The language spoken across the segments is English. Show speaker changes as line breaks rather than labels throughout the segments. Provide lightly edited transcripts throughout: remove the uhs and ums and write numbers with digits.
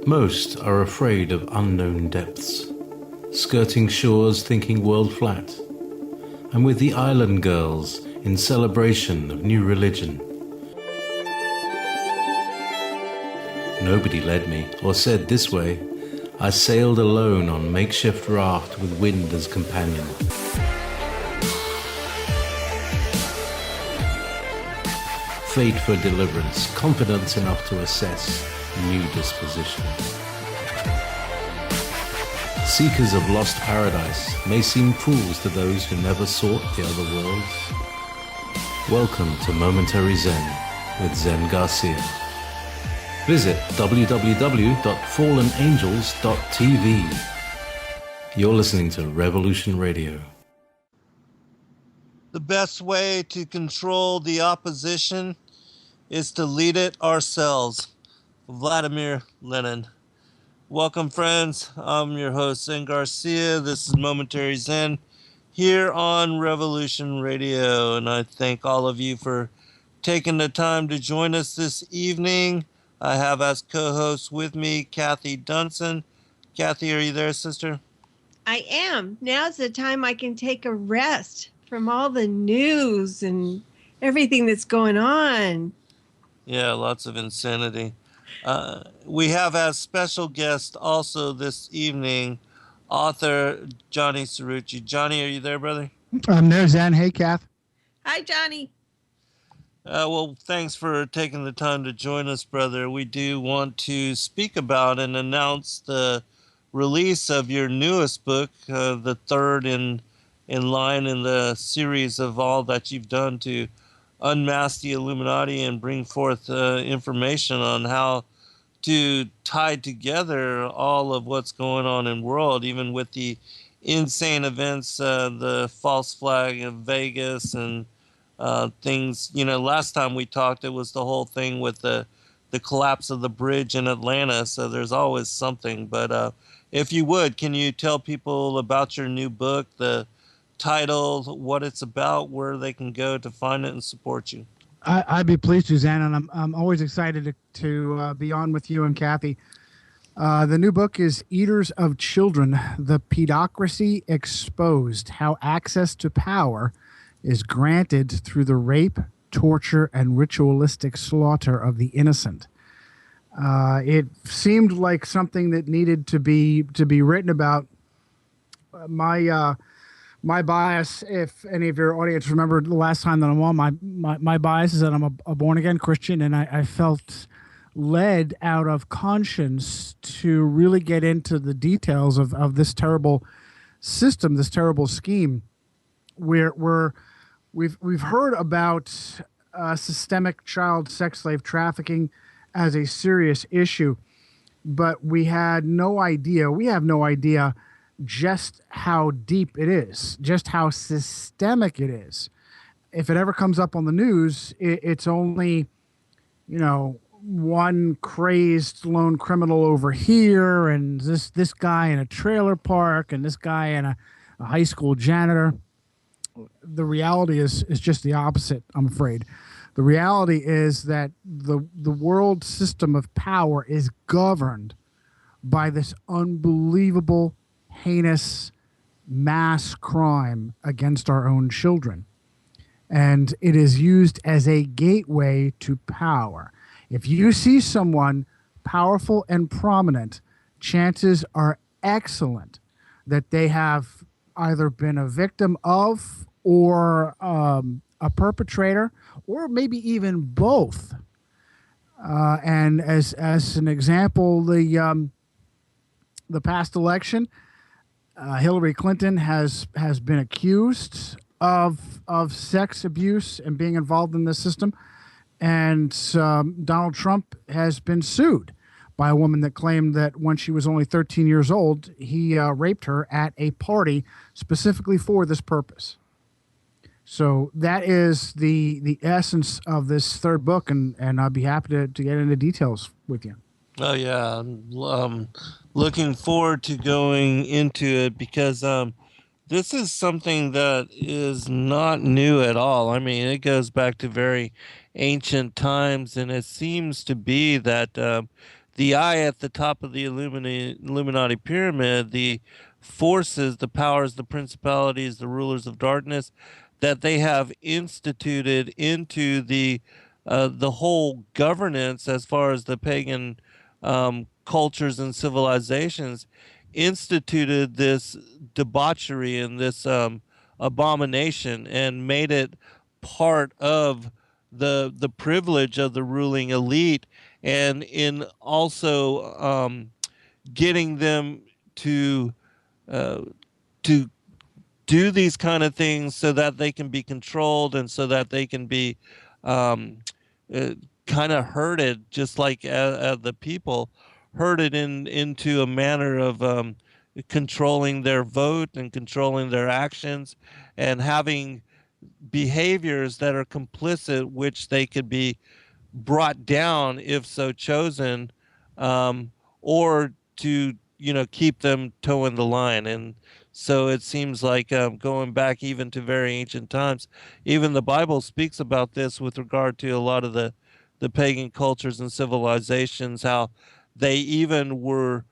Most are afraid of unknown depths, skirting shores thinking world flat. I'm with the island girls in celebration of new religion. Nobody led me or said this way. I sailed alone on makeshift raft with wind as companion. Fate for deliverance, confidence enough to assess new disposition. Seekers of lost paradise may seem fools to those who never sought the other worlds. Welcome to Momentary Zen with Zen Garcia. Visit www.fallenangels.tv. You're listening to Revolution Radio.
The best way to control the opposition is to lead it ourselves. Vladimir Lenin. Welcome, friends. I'm your host, Zen Garcia. This is Momentary Zen here on Revolution Radio, and I thank all of you for taking the time to join us this evening. I have as co-host with me Kathy Dunson. Kathy, are you there, sister?
I am. Now's the time I can take a rest from all the news and everything that's going on.
Yeah, lots of insanity. We have as special guest also this evening, author Johnny Cirucci. Johnny, are you there, brother?
I'm there, Zen. Hey, Kath.
Hi, Johnny.
Well, thanks for taking the time to join us, brother. We do want to speak about and announce the release of your newest book, the third in line in the series of all that you've done to unmask the Illuminati and bring forth information on how to tie together all of what's going on in the world, even with the insane events, the false flag of Vegas and things. You know, last time we talked, it was the whole thing with the collapse of the bridge in Atlanta. So there's always something. But if you would, can you tell people about your new book, the title, what it's about, where they can go to find it and support you?
I'd be pleased to, Zen, and I'm always excited to be on with you and Kathy. The new book is Eaters of Children, The Pedocracy Exposed, How Access to Power is Granted Through the Rape, Torture, and Ritualistic Slaughter of the Innocent. It seemed like something that needed to be written about. My bias, if any of your audience remember the last time that I'm on, my bias is that I'm a born-again Christian, and I felt led out of conscience to really get into the details of this terrible system, this terrible scheme, where we've heard about systemic child sex slave trafficking as a serious issue, but we have no idea just how deep it is, just how systemic it is. If it ever comes up on the news, it's only, one crazed lone criminal over here, and this guy in a trailer park, and this guy in a high school janitor. The reality is just the opposite, I'm afraid. The reality is that the world system of power is governed by this unbelievable, heinous mass crime against our own children. And it is used as a gateway to power. If you see someone powerful and prominent, chances are excellent that they have either been a victim of or a perpetrator, or maybe even both. And as an example, the past election, Hillary Clinton has been accused of sex abuse and being involved in this system, and Donald Trump has been sued by a woman that claimed that when she was only 13 years old, he raped her at a party specifically for this purpose. So that is the essence of this third book, and I'd be happy to get into details with you.
Oh, yeah. I'm looking forward to going into it because this is something that is not new at all. I mean, it goes back to very ancient times, and it seems to be that the eye at the top of the Illuminati pyramid, the forces, the powers, the principalities, the rulers of darkness, that they have instituted into the whole governance as far as the pagan cultures and civilizations, instituted this debauchery and this abomination and made it part of the privilege of the ruling elite, and in also getting them uh, to do these kind of things so that they can be controlled and so that they can be kind of herded, just like the people herded into a manner of controlling their vote and controlling their actions and having behaviors that are complicit, which they could be brought down if so chosen, or to keep them toeing the line. And so it seems like going back even to very ancient times, even the Bible speaks about this with regard to a lot of the pagan cultures and civilizations, how they even were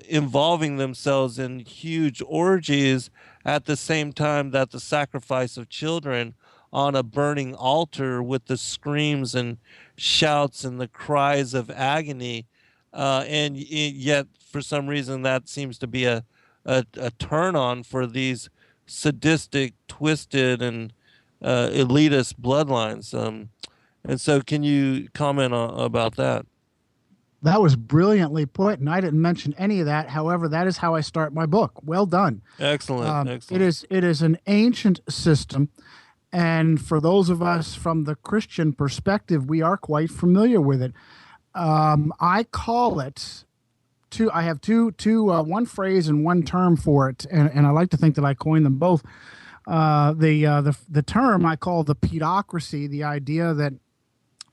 involving themselves in huge orgies at the same time that the sacrifice of children on a burning altar with the screams and shouts and the cries of agony. And yet, for some reason, that seems to be a turn on for these sadistic, twisted, and elitist bloodlines. And so, can you comment about that?
That was brilliantly put, and I didn't mention any of that. However, that is how I start my book. Well done.
Excellent. Excellent.
It is an ancient system, and for those of us from the Christian perspective, we are quite familiar with it. I call it I have two one phrase and one term for it, and I like to think that I coined them both. The term I call the pedocracy, the idea that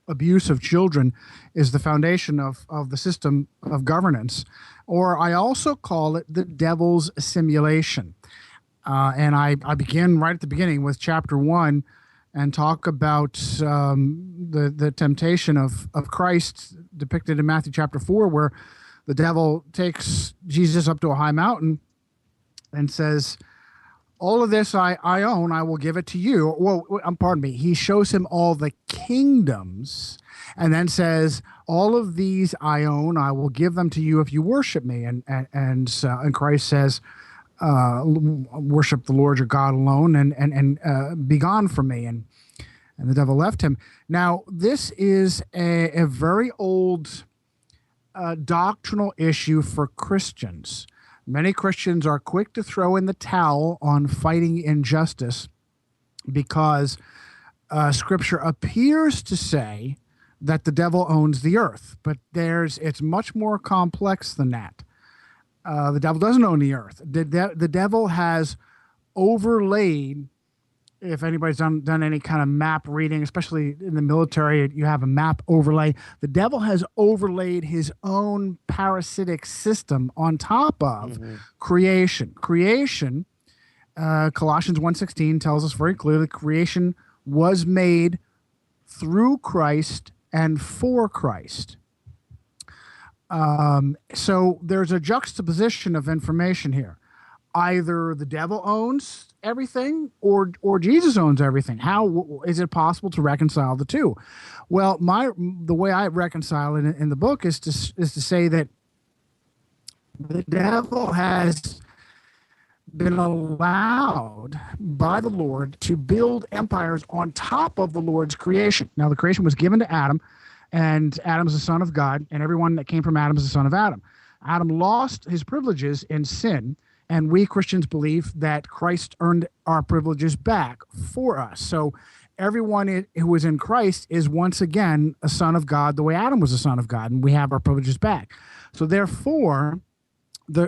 abuse of children is the foundation of the system of governance, or I also call it the devil's simulation. And I begin right at the beginning with chapter 1 and talk about the temptation of Christ depicted in Matthew chapter 4, where the devil takes Jesus up to a high mountain and says, all of this I own, I will give it to you. Well, pardon me. He shows him all the kingdoms and then says, all of these I own, I will give them to you if you worship me. And Christ says, worship the Lord your God alone and be gone from me. And the devil left him. Now, this is a very old doctrinal issue for Christians. Many Christians are quick to throw in the towel on fighting injustice because Scripture appears to say that the devil owns the earth, but it's much more complex than that. The devil doesn't own the earth. The devil has overlaid. If anybody's done any kind of map reading, especially in the military, you have a map overlay. The devil has overlaid his own parasitic system on top of creation. Creation, Colossians 1:16 tells us very clearly, creation was made through Christ and for Christ. So there's a juxtaposition of information here. Either the devil owns everything or Jesus owns everything. How is it possible to reconcile the two? Well, the way I reconcile it in the book is to say that the devil has been allowed by the Lord to build empires on top of the Lord's creation. Now, the creation was given to Adam, and Adam's the son of God, and everyone that came from Adam is the son of Adam. Adam lost his privileges in sin, and we Christians believe that Christ earned our privileges back for us. So everyone who is in Christ is once again a son of God, the way Adam was a son of God, and we have our privileges back. So therefore,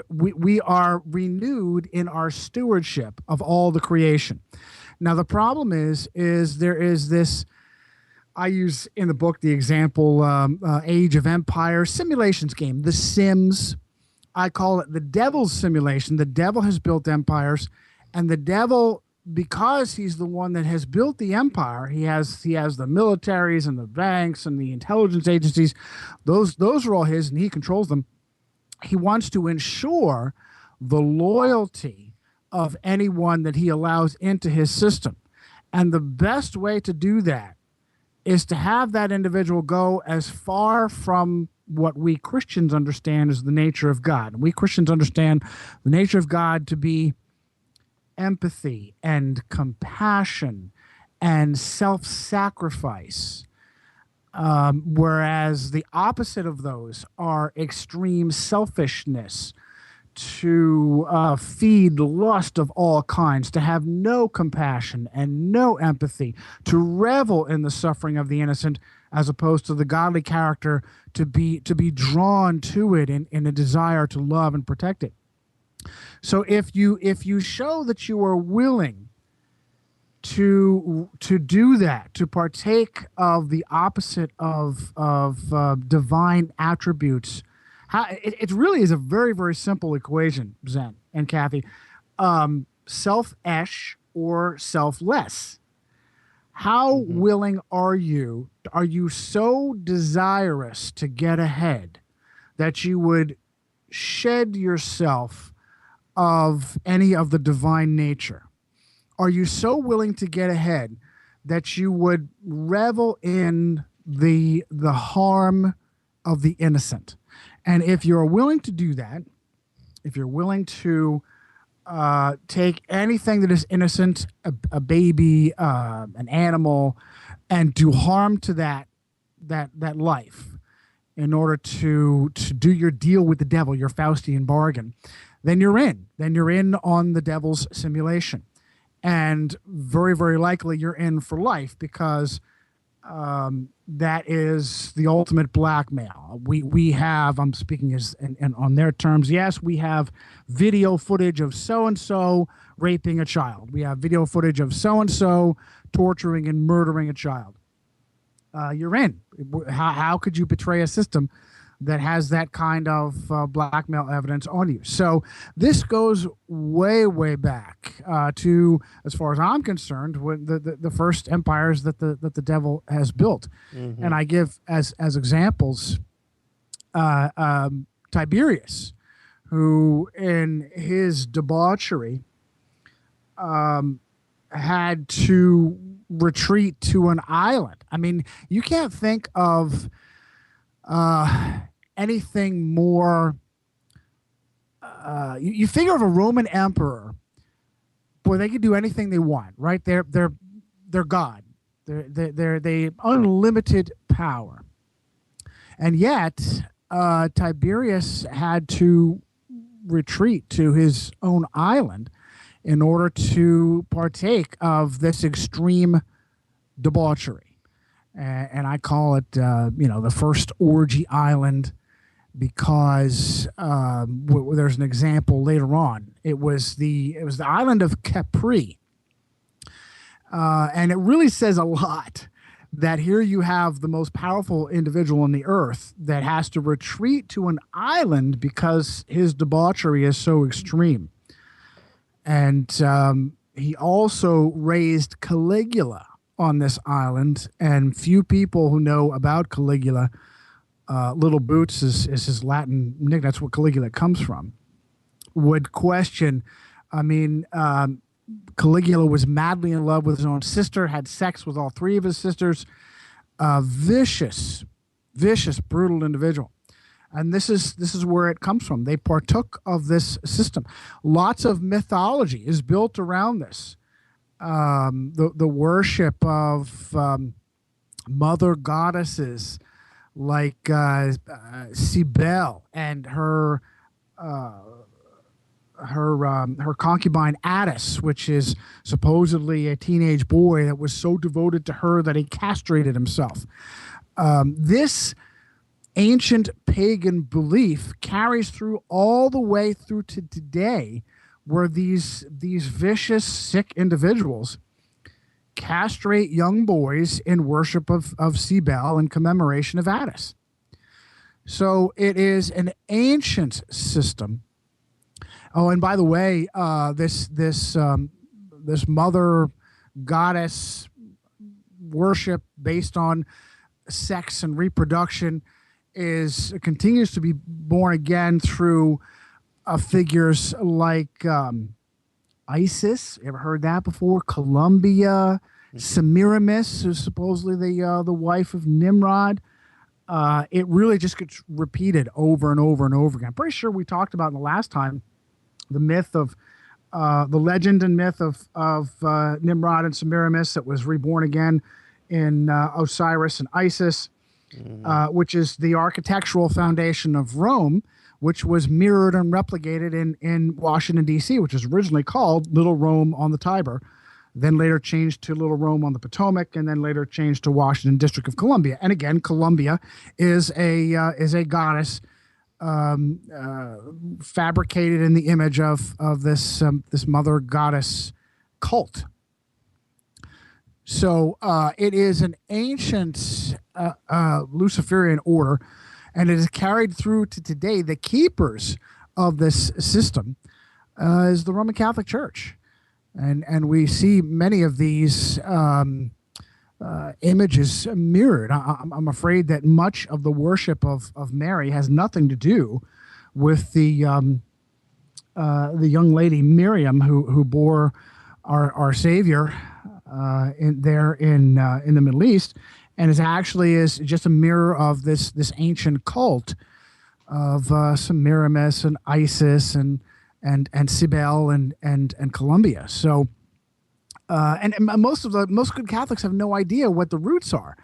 we are renewed in our stewardship of all the creation. Now, the problem is there is this, I use in the book the example, Age of Empires simulations game, The Sims. I call it the devil's simulation. The devil has built empires, and the devil because he's the one that has built the empire, he has the militaries and the banks and the intelligence agencies. Those are all his, and he controls them. He wants to ensure the loyalty of anyone that he allows into his system. And the best way to do that is to have that individual go as far from what we Christians understand as the nature of God. We Christians understand the nature of God to be empathy and compassion and self-sacrifice, whereas the opposite of those are extreme selfishness, to feed lust of all kinds, to have no compassion and no empathy, to revel in the suffering of the innocent, as opposed to the godly character to be drawn to it in a desire to love and protect it. So if you show that you are willing to do that, to partake of the opposite of divine attributes, it really is a very, very simple equation, Zen and Kathy. Self-esh or selfless. How willing are you? Are you so desirous to get ahead that you would shed yourself of any of the divine nature? Are you so willing to get ahead that you would revel in the harm of the innocent? And if you're willing to do that, if you're willing to take anything that is innocent, a baby, an animal, and do harm to that life in order to do your deal with the devil, your Faustian bargain, then you're in. Then you're in on the devil's simulation. And very, very likely you're in for life, because that is the ultimate blackmail. We have, I'm speaking as and on their terms, yes, we have video footage of so-and-so raping a child. We have video footage of so-and-so torturing and murdering a child. You're in. How could you betray a system that has that kind of blackmail evidence on you? So this goes way, way back to, as far as I'm concerned, with the first empires that the devil has built. And I give as examples Tiberius, who in his debauchery had to retreat to an island. I mean, you can't think of anything more. You figure of a Roman emperor, boy, they could do anything they want, right? They're God. They unlimited power, and yet Tiberius had to retreat to his own island in order to partake of this extreme debauchery. And I call it, the first orgy island, because there's an example later on. It was the island of Capri, and it really says a lot that here you have the most powerful individual on the earth that has to retreat to an island because his debauchery is so extreme. And he also raised Caligula on this island, and few people who know about Caligula, Little Boots is his Latin nickname, that's what Caligula comes from, would question. I mean, Caligula was madly in love with his own sister, had sex with all three of his sisters. Vicious, brutal individual. And this is where it comes from. They partook of this system. Lots of mythology is built around this. The worship of mother goddesses like Cybele and her concubine Attis, which is supposedly a teenage boy that was so devoted to her that he castrated himself. This ancient pagan belief carries through all the way through to today, where these vicious, sick individuals castrate young boys in worship of Cybele in commemoration of Attis. So it is an ancient system. Oh, and by the way, this this mother goddess worship based on sex and reproduction continues to be born again through figures like Isis. You ever heard that before? Columbia, Semiramis, who's supposedly the wife of Nimrod. It really just gets repeated over and over and over again. I'm pretty sure we talked about in the last time the myth of the legend and myth of Nimrod and Semiramis that was reborn again in Osiris and Isis, which is the architectural foundation of Rome, which was mirrored and replicated in Washington, D.C., which was originally called Little Rome on the Tiber, then later changed to Little Rome on the Potomac, and then later changed to Washington District of Columbia. And again, Columbia is a goddess fabricated in the image of this mother goddess cult. So it is an ancient Luciferian order, and it is carried through to today. The keepers of this system is the Roman Catholic Church. And we see many of these images mirrored. I'm afraid that much of the worship of Mary has nothing to do with the young lady Miriam who bore our Savior in the Middle East, and is just a mirror of this ancient cult of Semiramis and Isis and Cybele and Columbia. So, and most good Catholics have no idea what the roots are,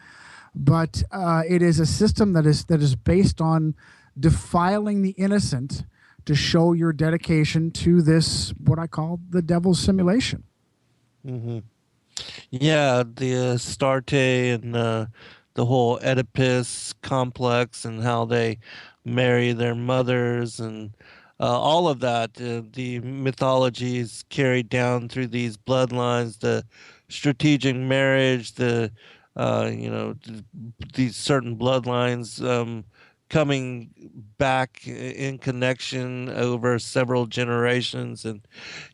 but it is a system that is based on defiling the innocent to show your dedication to this, what I call the devil's simulation.
Mm-hmm. Yeah, the Astarte and the whole Oedipus complex and how they marry their mothers and all of that, the mythologies carried down through these bloodlines, the strategic marriage, these certain bloodlines coming back in connection over several generations. And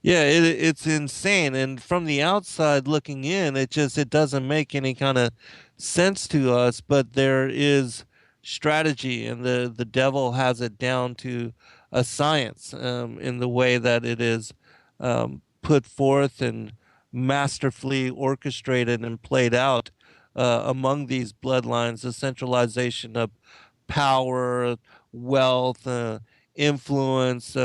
yeah, it's insane. And from the outside looking in, it doesn't make any kind of sense to us, but there is strategy, and the devil has it down to a science in the way that it is put forth and masterfully orchestrated and played out among these bloodlines, the centralization of power, wealth, influence,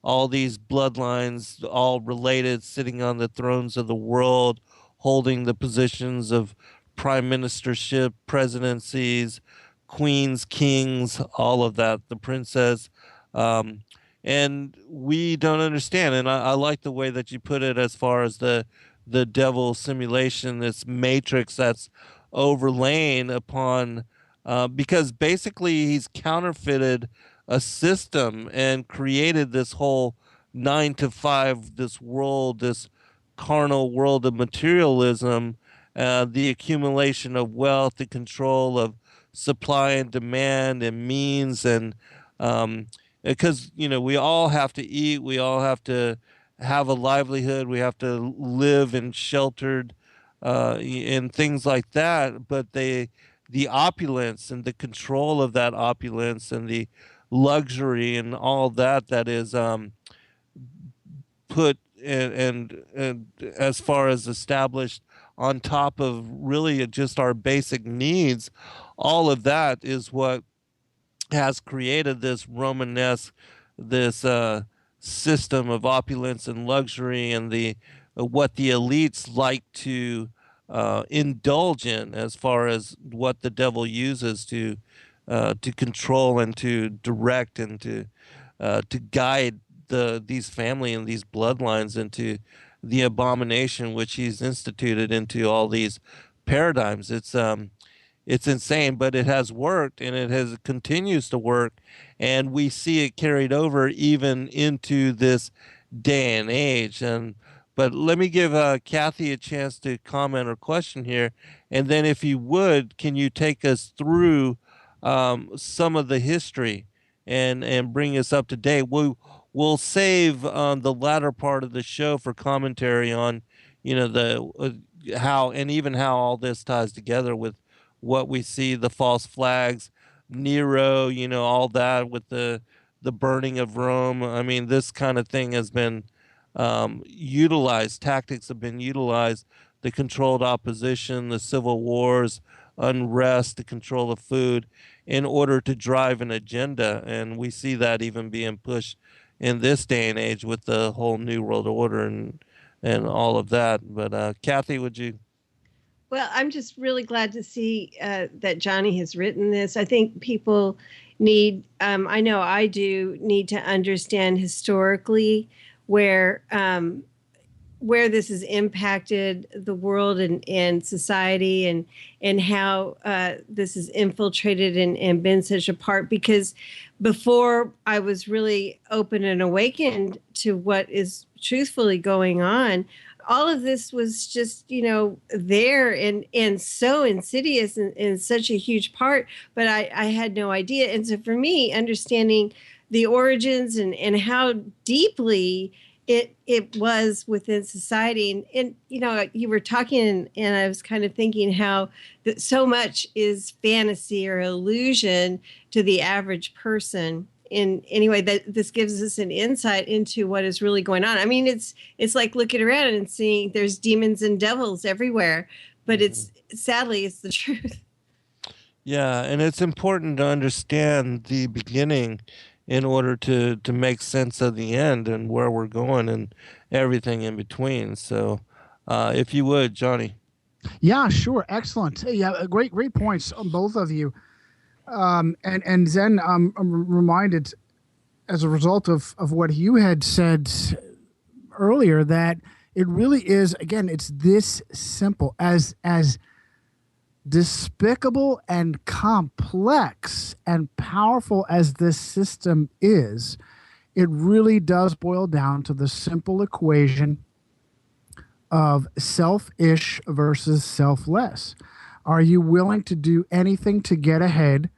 all these bloodlines, all related, sitting on the thrones of the world, holding the positions of prime ministership, presidencies, queens, kings, all of that, the princess. And we don't understand. And I like the way that you put it as far as the devil simulation, this matrix that's overlaying upon, because basically he's counterfeited a system and created this whole 9 to 5, this world, this carnal world of materialism, the accumulation of wealth, the control of supply and demand and means, and because we all have to eat, we all have to have a livelihood, we have to live in sheltered and things like that. But the opulence and the control of that opulence and the luxury and all that is put and as far as established on top of really just our basic needs, all of that is what has created this Romanesque, this system of opulence and luxury, and the what the elites like to indulge in, as far as what the devil uses to control and to direct and to guide these family and these bloodlines into the abomination which he's instituted into all these paradigms. It's insane, but it has worked, and it continues to work, and we see it carried over even into this day and age. But let me give Kathy a chance to comment or question here, and then if you would, can you take us through some of the history and bring us up to date? We'll save the latter part of the show for commentary on how, and even how all this ties together with what we see, the false flags, Nero, all that with the burning of Rome. I mean, this kind of thing has been utilized. Tactics have been utilized. The controlled opposition, the civil wars, unrest, the control of food, in order to drive an agenda. And we see that even being pushed in this day and age with the whole New World Order and all of that. But Kathy, would you?
Well, I'm just really glad to see that Johnny has written this. I think people need, I know I do, need to understand historically where this has impacted the world and society, and how this has infiltrated and been such a part. Because before I was really open and awakened to what is truthfully going on, all of this was just, there and so insidious and such a huge part, but I had no idea. And so for me, understanding the origins and how deeply it was within society. And you were talking and I was kind of thinking how that so much is fantasy or illusion to the average person. In anyway, that this gives us an insight into what is really going on. I mean, it's like looking around and seeing there's demons and devils everywhere, but it's sadly it's the truth.
Yeah, and it's important to understand the beginning in order to make sense of the end and where we're going and everything in between. So, if you would, Johnny.
Yeah, sure. Excellent. Yeah, great points on both of you. And Zen, I'm reminded as a result of what you had said earlier that it really is, again, it's this simple. As despicable and complex and powerful as this system is, it really does boil down to the simple equation of selfish versus selfless. Are you willing to do anything to get ahead?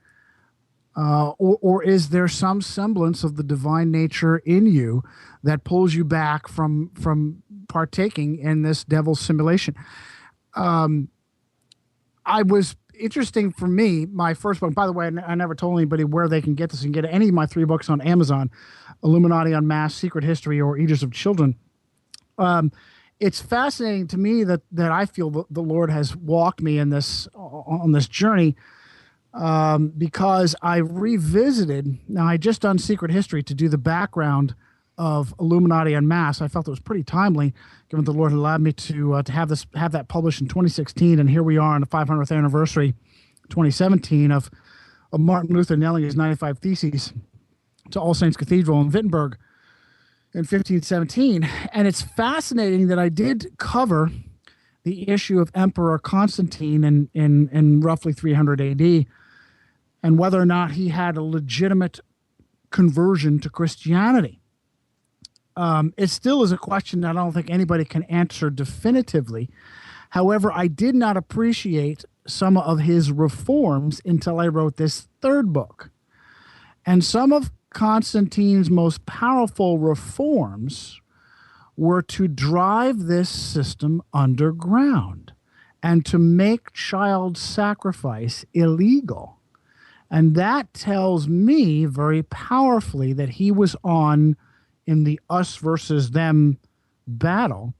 Or is there some semblance of the divine nature in you that pulls you back from partaking in this devil's simulation? I was interesting for me, my first book, by the way, I never told anybody where they can get this and get any of my 3 books on Amazon, Illuminati Unmasked, Secret History, or Eaters of Children. It's fascinating to me that I feel the Lord has walked me on this journey, because I revisited. Now, I just done Secret History to do the background of Illuminati Unmasked. I felt it was pretty timely, given the Lord allowed me to have that published in 2016, and here we are on the 500th anniversary, 2017, of Martin Luther nailing his 95 Theses to All Saints Cathedral in Wittenberg in 1517. And it's fascinating that I did cover the issue of Emperor Constantine in roughly 300 AD, and whether or not he had a legitimate conversion to Christianity. It still is a question that I don't think anybody can answer definitively. However, I did not appreciate some of his reforms until I wrote this 3rd book. And some of Constantine's most powerful reforms were to drive this system underground and to make child sacrifice illegal. And that tells me very powerfully that he was in the us versus them battle.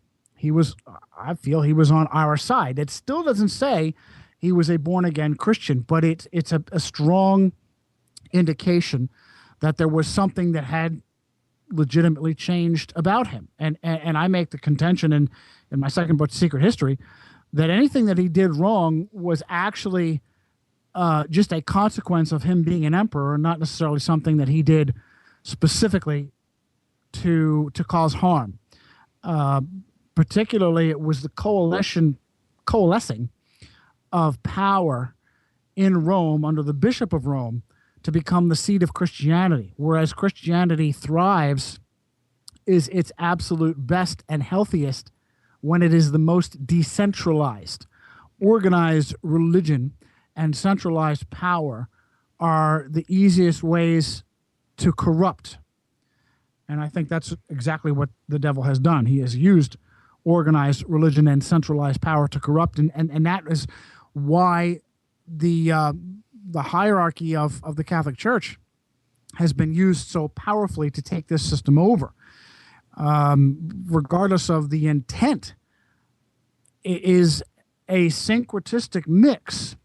I feel he was on our side. It still doesn't say he was a born-again Christian, but it's a strong indication that there was something that had legitimately changed about him. And I make the contention in my 2nd book, Secret History, that anything that he did wrong was actually just a consequence of him being an emperor, not necessarily something that he did specifically to cause harm. Particularly, it was the coalescing of power in Rome under the Bishop of Rome to become the seat of Christianity. Whereas Christianity thrives, is its absolute best and healthiest when it is the most decentralized. Organized religion and centralized power are the easiest ways to corrupt. And I think that's exactly what the devil has done. He has used organized religion and centralized power to corrupt, and that is why the hierarchy of the Catholic Church has been used so powerfully to take this system over. Regardless of the intent, it is a syncretistic mix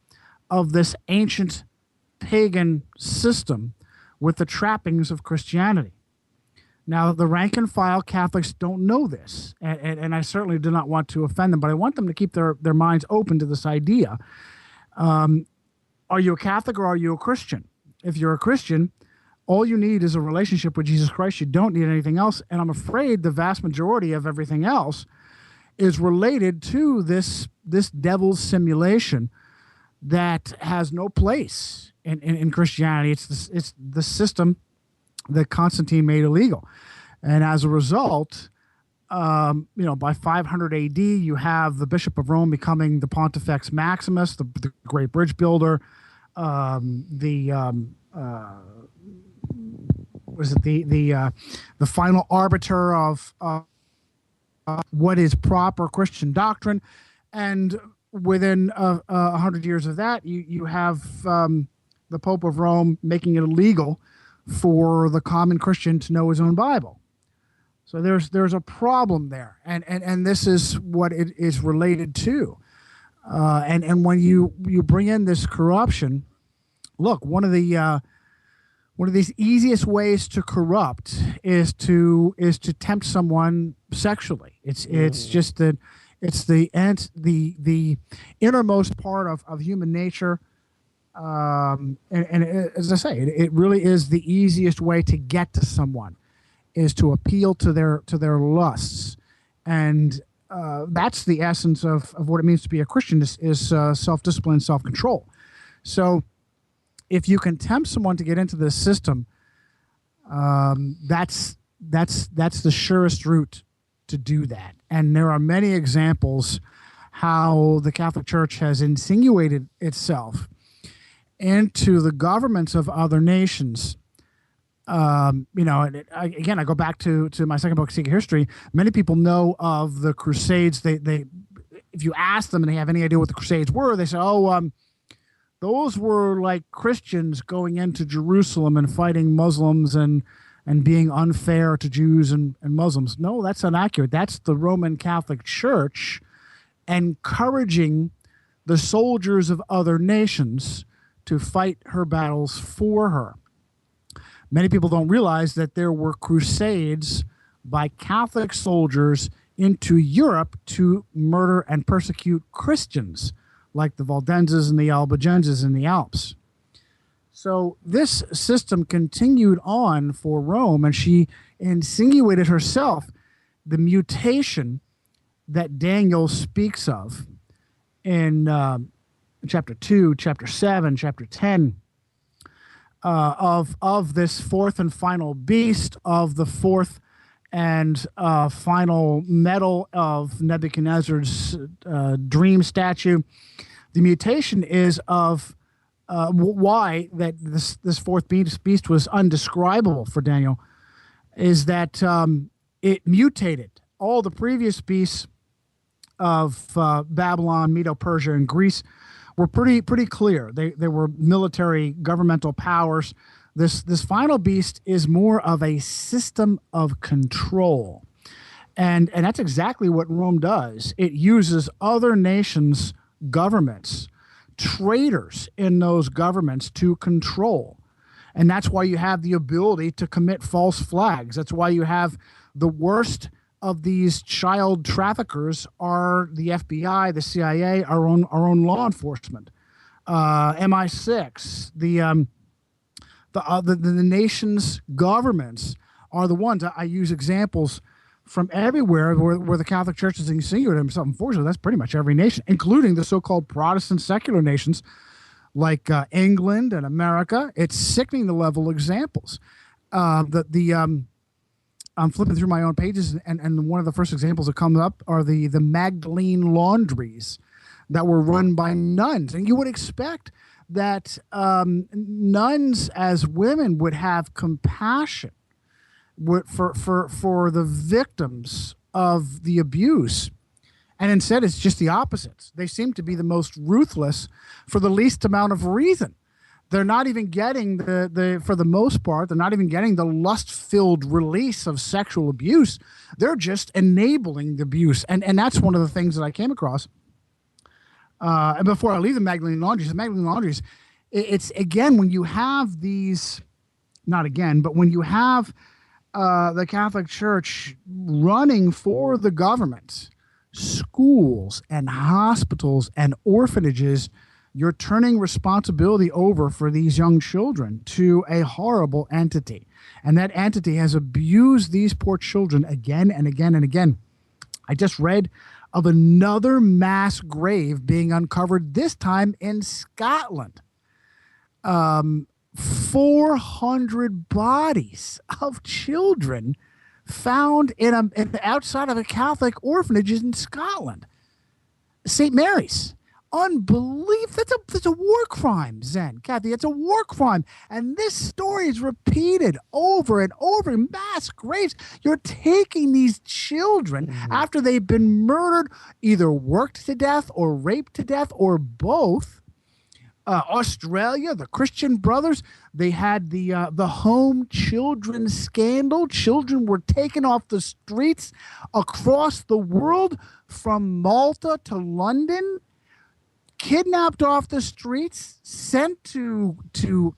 of this ancient pagan system with the trappings of Christianity. Now, the rank and file Catholics don't know this, and I certainly do not want to offend them, but I want them to keep their minds open to this idea. Are you a Catholic or are you a Christian? If you're a Christian, all you need is a relationship with Jesus Christ. You don't need anything else. And I'm afraid the vast majority of everything else is related to this devil's simulation that has no place in Christianity. It's the system that Constantine made illegal. And as a result, by 500 AD, you have the Bishop of Rome becoming the Pontifex Maximus, the great bridge builder, the final arbiter of what is proper Christian doctrine. And within 100 years of that, you have the Pope of Rome making it illegal for the common Christian to know his own Bible. So there's a problem there, and this is what it is related to. And when you bring in this corruption, look, one of these easiest ways to corrupt is to tempt someone sexually. It's just that it's the innermost part of human nature. And as I say, it really is the easiest way to get to someone, is to appeal to their lusts, and that's the essence of what it means to be a Christian is self-discipline, self-control. So if you can tempt someone to get into this system, that's the surest route to do that. And there are many examples how the Catholic Church has insinuated itself into the governments of other nations. And again, I go back to my second book, Secret History. Many people know of the Crusades. They if you ask them and they have any idea what the Crusades were, they say, those were like Christians going into Jerusalem and fighting Muslims and being unfair to Jews and Muslims. No, that's inaccurate. That's the Roman Catholic Church encouraging the soldiers of other nations to fight her battles for her. Many people don't realize that there were crusades by Catholic soldiers into Europe to murder and persecute Christians, like the Valdenses and the Albigenses in the Alps. So this system continued on for Rome, and she insinuated herself the mutation that Daniel speaks of in chapter 2, chapter 7, chapter 10, of this fourth and final beast, of the fourth and final medal of Nebuchadnezzar's dream statue. The mutation is of why that this fourth beast was undescribable for Daniel, is that it mutated. All the previous beasts of Babylon, Medo-Persia, and Greece were pretty clear. They were military governmental powers. This final beast is more of a system of control. And that's exactly what Rome does. It uses other nations' governments, traitors in those governments, to control. And that's why you have the ability to commit false flags. That's why you have the worst of these child traffickers are the FBI, the CIA, our own law enforcement, MI6, the nation's governments are the ones. I use examples from everywhere where the Catholic Church is insinuating himself. Unfortunately, that's pretty much every nation, including the so-called Protestant secular nations like England and America. It's sickening the level of examples. I'm flipping through my own pages, and one of the first examples that comes up are the Magdalene laundries that were run by nuns. And you would expect that nuns as women would have compassion for the victims of the abuse. And instead, it's just the opposites. They seem to be the most ruthless for the least amount of reason. They're not even getting for the most part, they're not even getting the lust-filled release of sexual abuse. They're just enabling the abuse. And that's one of the things that I came across. And before I leave the Magdalene Laundries, it's again, when you have these, not again, but when you have the Catholic Church running for the government, schools and hospitals and orphanages, you're turning responsibility over for these young children to a horrible entity. And that entity has abused these poor children again and again and again. I just read of another mass grave being uncovered, this time in Scotland. 400 bodies of children found outside of a Catholic orphanage in Scotland. St. Mary's. Unbelievable. That's a war crime, Zen. Kathy, it's a war crime. And this story is repeated over and over in mass graves. You're taking these children after they've been murdered, either worked to death or raped to death or both. Australia, the Christian Brothers, they had the home children scandal. Children were taken off the streets across the world, from Malta to London, kidnapped off the streets, sent to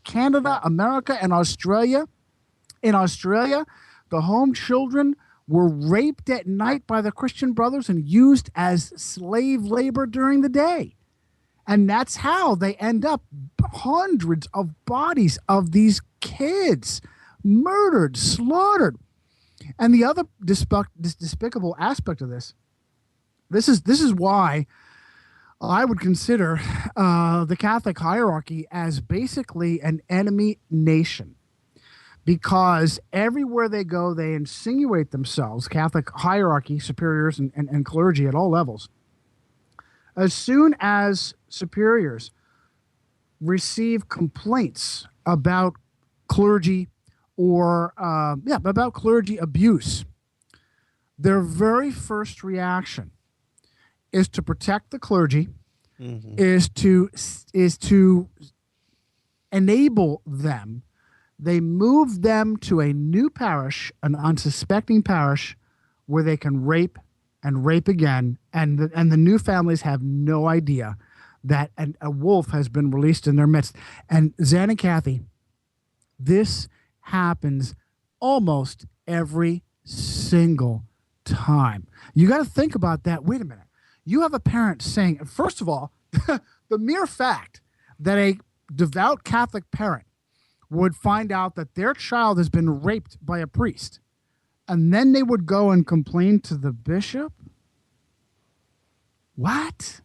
Canada, America, and Australia. In Australia, the home children were raped at night by the Christian Brothers and used as slave labor during the day. And that's how they end up, hundreds of bodies of these kids murdered, slaughtered. And the other despicable aspect of this is why I would consider the Catholic hierarchy as basically an enemy nation. Because everywhere they go, they insinuate themselves, Catholic hierarchy, superiors and clergy at all levels. As soon as superiors receive complaints about clergy or about clergy abuse, their very first reaction is to protect the clergy, is to enable them. They move them to a new parish, an unsuspecting parish, where they can rape and rape again, and the new families have no idea that a wolf has been released in their midst. And Zan and Kathy, this happens almost every single time. You got to think about that. Wait a minute. You have a parent saying, first of all, the mere fact that a devout Catholic parent would find out that their child has been raped by a priest, and then they would go and complain to the bishop? What?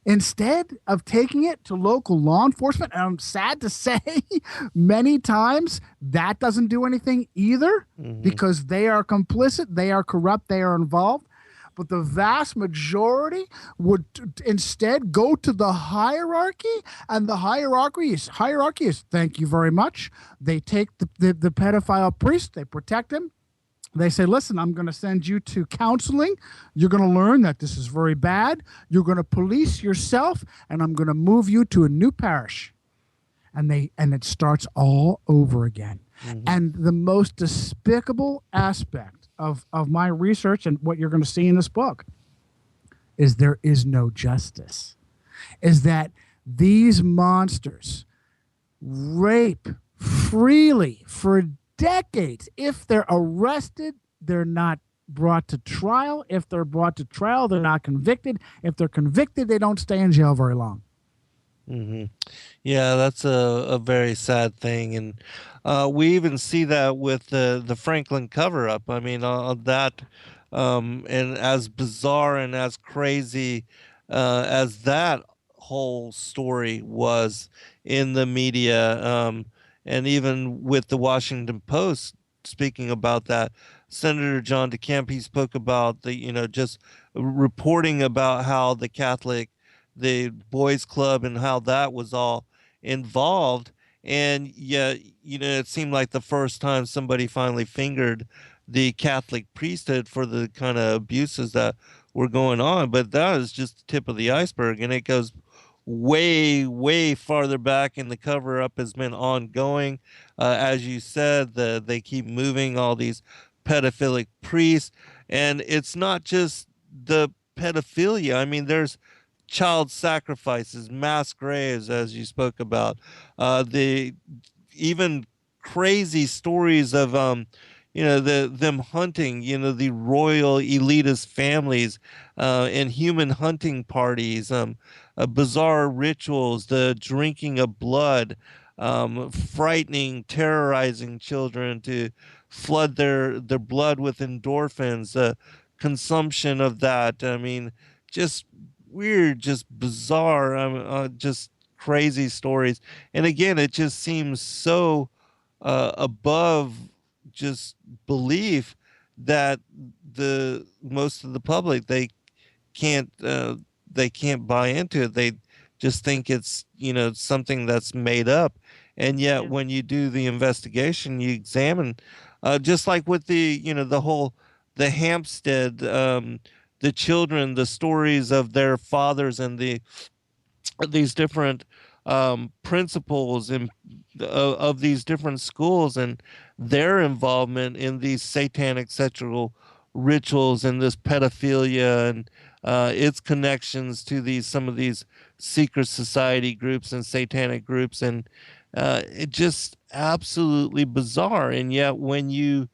Instead of taking it to local law enforcement, and I'm sad to say many times that doesn't do anything either, because they are complicit, they are corrupt, they are involved. But the vast majority would instead go to the hierarchy, and the hierarchy is thank you very much. They take the pedophile priest, they protect him. They say, listen, I'm going to send you to counseling. You're going to learn that this is very bad. You're going to police yourself, and I'm going to move you to a new parish. And it starts all over again. And the most despicable aspect of my research and what you're going to see in this book is there is no justice. Is that these monsters rape freely for decades. If they're arrested, they're not brought to trial. If they're brought to trial, they're not convicted. If they're convicted, they don't stay in jail very long.
Yeah, that's a very sad thing. And we even see that with the Franklin cover-up. I mean, that and as bizarre and as crazy as that whole story was in the media, and even with the Washington Post speaking about that, Senator John DeCamp, he spoke about just reporting about how the boys club and how that was all involved. And yeah, it seemed like the first time somebody finally fingered the Catholic priesthood for the kind of abuses that were going on. But that is just the tip of the iceberg, and it goes way, way farther back, and the cover up has been ongoing. As you said, they keep moving all these pedophilic priests, and it's not just the pedophilia. I mean, there's child sacrifices, mass graves, as you spoke about, the even crazy stories of them hunting, the royal elitist families, and human hunting parties, bizarre rituals, the drinking of blood, frightening, terrorizing children to flood their blood with endorphins, consumption of that. I mean, just weird, just bizarre, just crazy stories. And again, it just seems so above just belief that the most of the public, can't they can't buy into it. They just think it's something that's made up. And yet when you do the investigation, you examine, just like with the Hampstead, the children, the stories of their fathers, and these different principles and of these different schools, and their involvement in these satanic sexual rituals and this pedophilia, and its connections to some of these secret society groups and satanic groups, and it just absolutely bizarre. And yet when you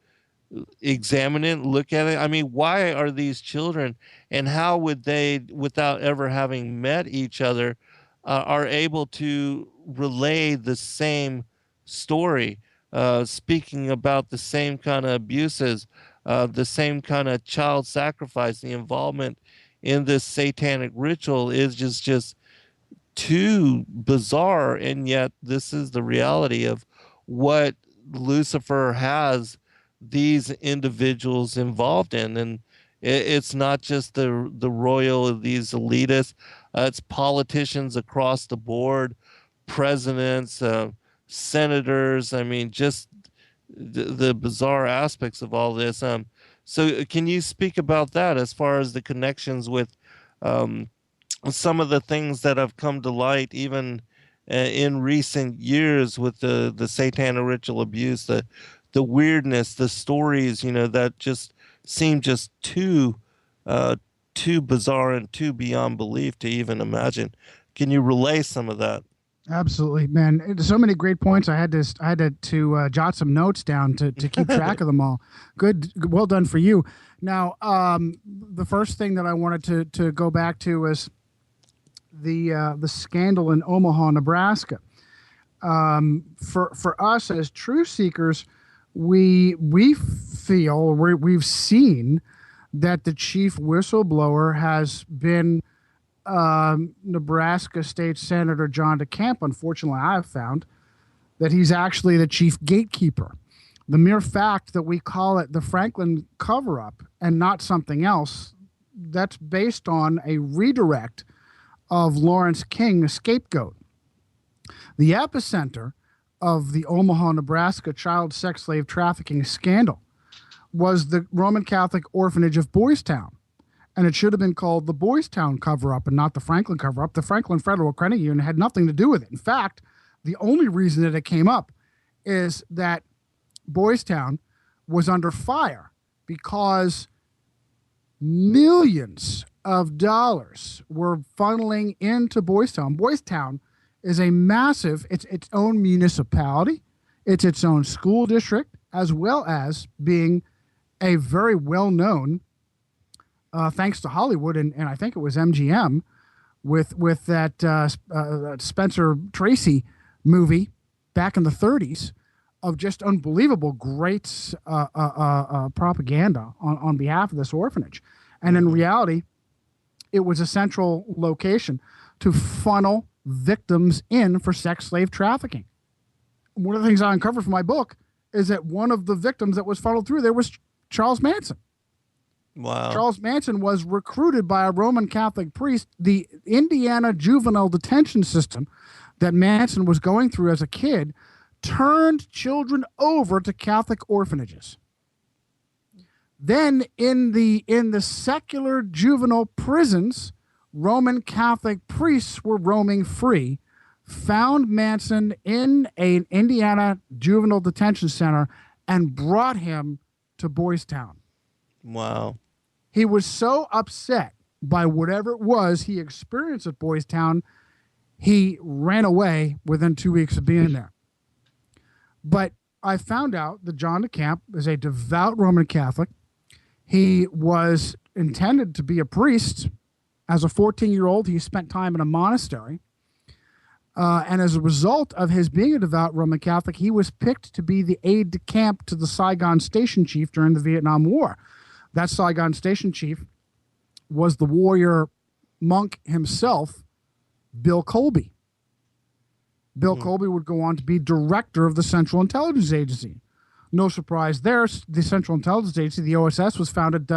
examine it, look at it, I mean, why are these children, and how would they, without ever having met each other, are able to relay the same story, speaking about the same kind of abuses, the same kind of child sacrifice? The involvement in this satanic ritual is just too bizarre. And yet this is the reality of what Lucifer has these individuals involved in. And it's not just the royal, these elitists, it's politicians across the board, presidents, senators. I mean, just the bizarre aspects of all this. So can you speak about that as far as the connections with some of the things that have come to light, even in recent years, with the satanic ritual abuse, the weirdness, the stories, that just seem just too bizarre and too beyond belief to even imagine. Can you relay some of that?
Absolutely, man. So many great points. I had to jot some notes down to keep track of them all. Good, well done for you. Now, the first thing that I wanted to go back to was the scandal in Omaha, Nebraska. For us as truth seekers, we feel, we've seen that the chief whistleblower has been Nebraska State Senator John DeCamp. Unfortunately, I have found that he's actually the chief gatekeeper. The mere fact that we call it the Franklin cover-up and not something else, that's based on a redirect of Lawrence King, a scapegoat. The epicenter of the Omaha, Nebraska child sex slave trafficking scandal was the Roman Catholic orphanage of Boys Town. And it should have been called the Boys Town cover-up and not the Franklin cover-up. The Franklin Federal Credit Union had nothing to do with it. In fact, the only reason that it came up is that Boys Town was under fire because millions of dollars were funneling into Boys Town. Boys Town is a massive, it's its own municipality, it's its own school district, as well as being a very well-known, thanks to Hollywood and I think it was MGM, with that Spencer Tracy movie back in the 30s of just unbelievable great propaganda on behalf of this orphanage. And in reality, it was a central location to funnel victims in for sex slave trafficking. One of the things I uncovered from my book is that one of the victims that was funneled through there was Charles Manson.
Wow.
Charles Manson was recruited by a Roman Catholic priest. The Indiana juvenile detention system that Manson was going through as a kid turned children over to Catholic orphanages. Then in the secular juvenile prisons, Roman Catholic priests were roaming free, found Manson in an Indiana juvenile detention center, and brought him to Boys Town.
Wow.
He was so upset by whatever it was he experienced at Boys Town, he ran away within 2 weeks of being there. But I found out that John DeCamp is a devout Roman Catholic. He was intended to be a priest. As a 14-year-old, he spent time in a monastery. And as a result of his being a devout Roman Catholic, he was picked to be the aide-de-camp to the Saigon station chief during the Vietnam War. That Saigon station chief was the warrior monk himself, Bill Colby. Bill Colby would go on to be director of the Central Intelligence Agency. No surprise there, the Central Intelligence Agency, the OSS, was founded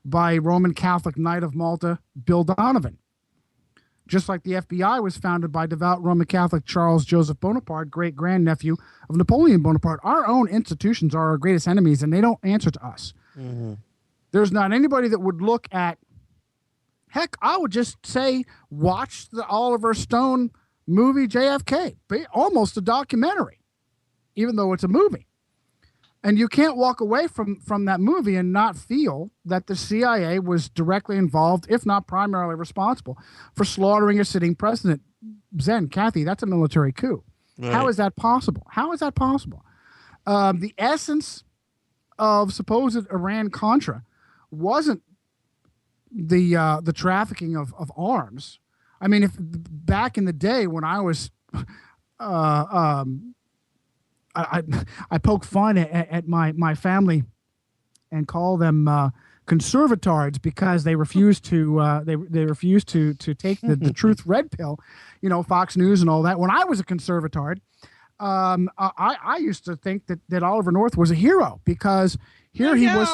by Roman Catholic Knight of Malta, Bill Donovan. Just like the FBI was founded by devout Roman Catholic Charles Joseph Bonaparte, great-grandnephew of Napoleon Bonaparte. Our own institutions are our greatest enemies, and they don't answer to us. Mm-hmm. There's not anybody that would look at, heck, I would just say, watch the Oliver Stone movie JFK, almost a documentary, even though it's a movie. And you can't walk away from that movie and not feel that the CIA was directly involved, if not primarily responsible, for slaughtering a sitting president. Zen, Kathy, that's a military coup. Right. How is that possible? How is that possible? The essence of supposed Iran-Contra wasn't the trafficking of arms. I mean, if back in the day when I was I poke fun at my family and call them conservatards because they refuse to they refuse to take the truth red pill, Fox News and all that. When I was a conservatard, I used to think that Oliver North was a hero because here he was.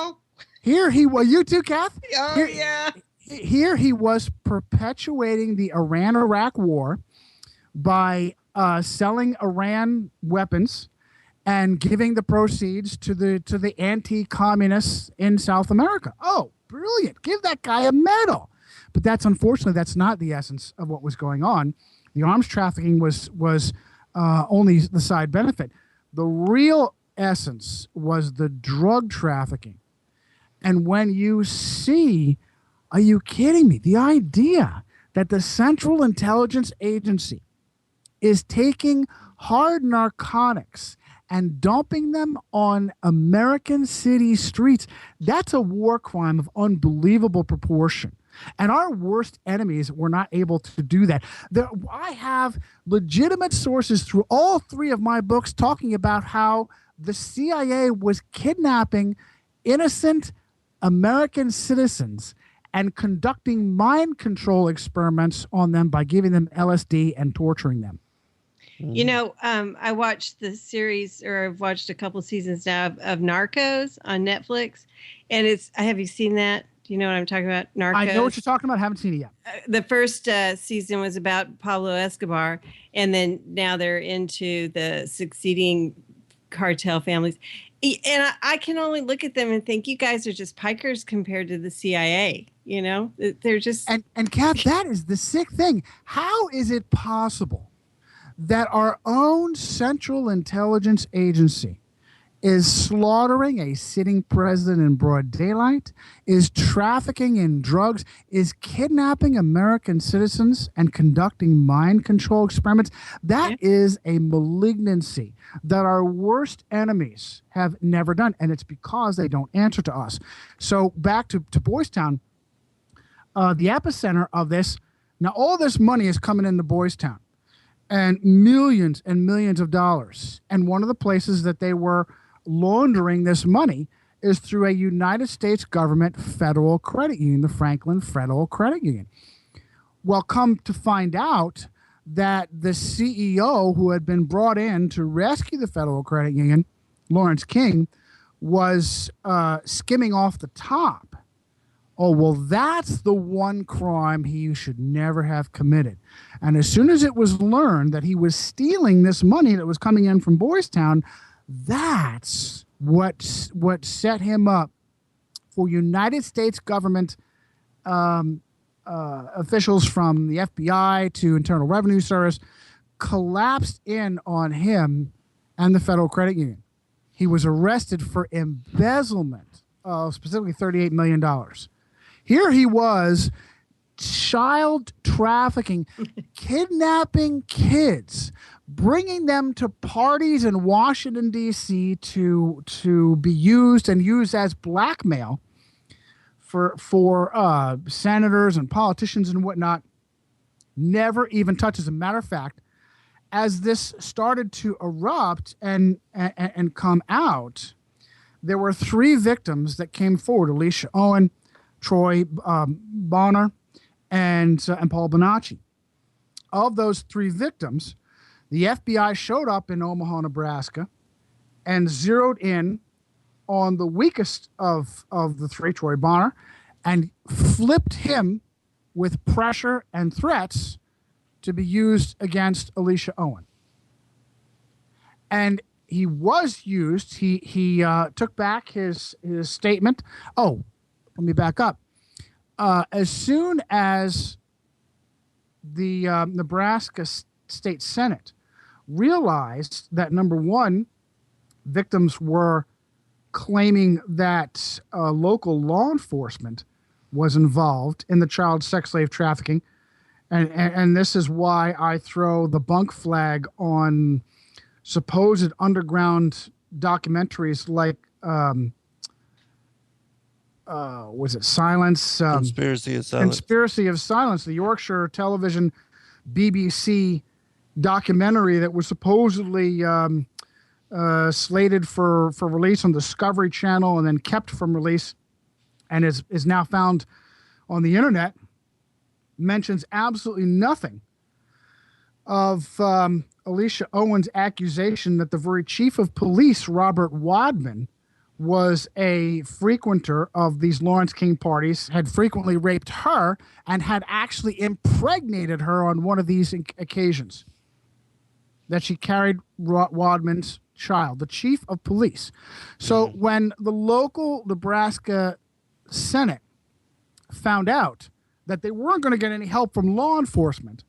You too, Kath?
Yeah.
Here he was perpetuating the Iran-Iraq war by selling Iran weapons and giving the proceeds to the anti-communists in South America. Oh, brilliant. Give that guy a medal. But unfortunately, that's not the essence of what was going on. The arms trafficking was only the side benefit. The real essence was the drug trafficking. And when you see, are you kidding me? The idea that the Central Intelligence Agency is taking hard narcotics and dumping them on American city streets, that's a war crime of unbelievable proportion. And our worst enemies were not able to do that. I have legitimate sources through all three of my books talking about how the CIA was kidnapping innocent American citizens and conducting mind control experiments on them by giving them LSD and torturing them.
I watched the series, or I've watched a couple seasons now of Narcos on Netflix, and have you seen that? Do you know what I'm talking about? Narcos.
I know what you're talking about. I haven't seen it yet.
The first season was about Pablo Escobar, and then now they're into the succeeding cartel families. And I can only look at them and think, you guys are just pikers compared to the CIA. They're just...
And Kath, that is the sick thing. How is it possible that our own Central Intelligence Agency is slaughtering a sitting president in broad daylight, is trafficking in drugs, is kidnapping American citizens and conducting mind control experiments? That is a malignancy that our worst enemies have never done, and it's because they don't answer to us. So back to Boys Town, the epicenter of this, now all this money is coming into Boys Town, and millions of dollars. And one of the places that they were laundering this money is through a United States government federal credit union, the Franklin Federal Credit Union. Well, come to find out that the CEO who had been brought in to rescue the Federal Credit Union, Lawrence King, was skimming off the top. Oh, well, that's the one crime he should never have committed. And as soon as it was learned that he was stealing this money that was coming in from Boys Town, that's what set him up for United States government officials from the FBI to Internal Revenue Service collapsed in on him and the Federal Credit Union. He was arrested for embezzlement of specifically $38 million. Here he was, child trafficking, kidnapping kids, bringing them to parties in Washington, D.C. to be used as blackmail for senators and politicians and whatnot. Never even touched. As a matter of fact, as this started to erupt and come out, there were 3 victims that came forward: Alicia Owen, Troy Bonner, and Paul Bonacci. Of those 3 victims, the FBI showed up in Omaha, Nebraska, and zeroed in on the weakest of the 3, Troy Bonner, and flipped him with pressure and threats to be used against Alicia Owen. And he was used. He took back his statement. Oh, let me back up. As soon as the Nebraska State Senate realized that, number one, victims were claiming that local law enforcement was involved in the child sex slave trafficking, and this is why I throw the bunk flag on supposed underground documentaries like was it Silence?
Conspiracy of Silence.
Conspiracy of Silence, the Yorkshire Television BBC documentary that was supposedly slated for release on Discovery Channel and then kept from release and is now found on the internet, mentions absolutely nothing of Alicia Owen's accusation that the very chief of police, Robert Wadman, was a frequenter of these Lawrence King parties, had frequently raped her, and had actually impregnated her on one of these occasions. That she carried Wadman's child, the chief of police. So when the local Nebraska Senate found out that they weren't going to get any help from law enforcement,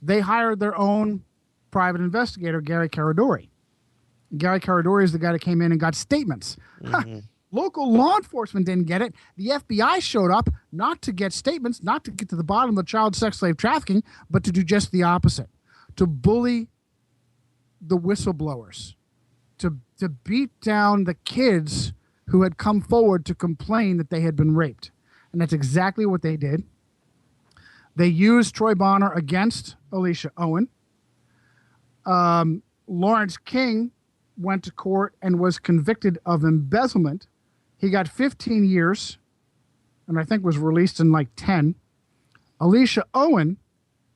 they hired their own private investigator, Gary Caradori. Gary Caradori is the guy that came in and got statements. Local law enforcement didn't get it. The FBI showed up not to get statements, not to get to the bottom of the child sex slave trafficking, but to do just the opposite, to bully the whistleblowers, to beat down the kids who had come forward to complain that they had been raped. And that's exactly what they did. They used Troy Bonner against Alicia Owen. Lawrence King went to court and was convicted of embezzlement. He got 15 years, and I think was released in like 10. Alicia Owen,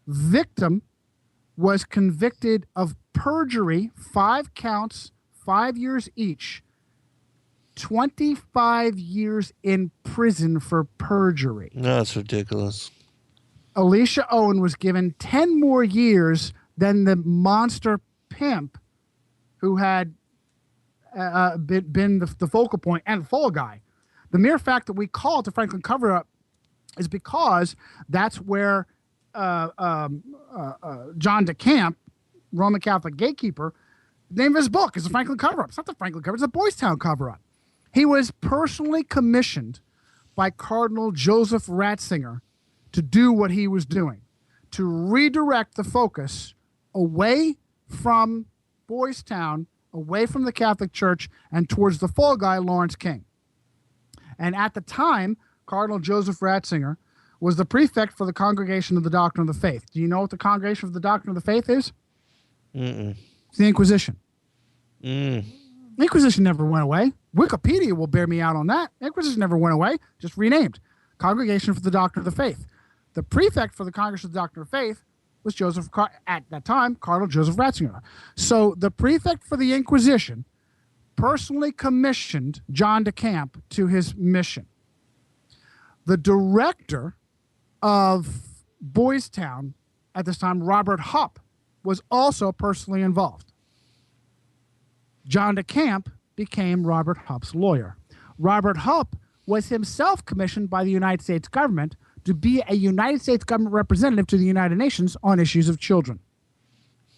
victim, was convicted of perjury, 5 counts, 5 years each, 25 years in prison for perjury.
That's ridiculous.
Alicia Owen was given 10 more years than the monster pimp who had been the focal point and fall guy. The mere fact that we call it the Franklin cover-up is because that's where John DeCamp, Roman Catholic gatekeeper, the name of his book is the Franklin cover-up. It's not the Franklin cover-up, it's the Boys Town cover-up. He was personally commissioned by Cardinal Joseph Ratzinger to do what he was doing, to redirect the focus away from Boys Town, away from the Catholic Church, and towards the fall guy, Lawrence King. And at the time, Cardinal Joseph Ratzinger was the prefect for the Congregation of the Doctrine of the Faith. Do you know what the Congregation of the Doctrine of the Faith is? It's the Inquisition. The Inquisition never went away. Wikipedia will bear me out on that. The Inquisition never went away, just renamed. Congregation for the Doctrine of the Faith. The prefect for the Congregation of the Doctrine of Faith was at that time, Cardinal Joseph Ratzinger. So the prefect for the Inquisition personally commissioned John DeCamp to his mission. The director of Boys Town at this time, Robert Hupp, was also personally involved. John DeCamp became Robert Hupp's lawyer. Robert Hupp was himself commissioned by the United States government to be a United States government representative to the United Nations on issues of children.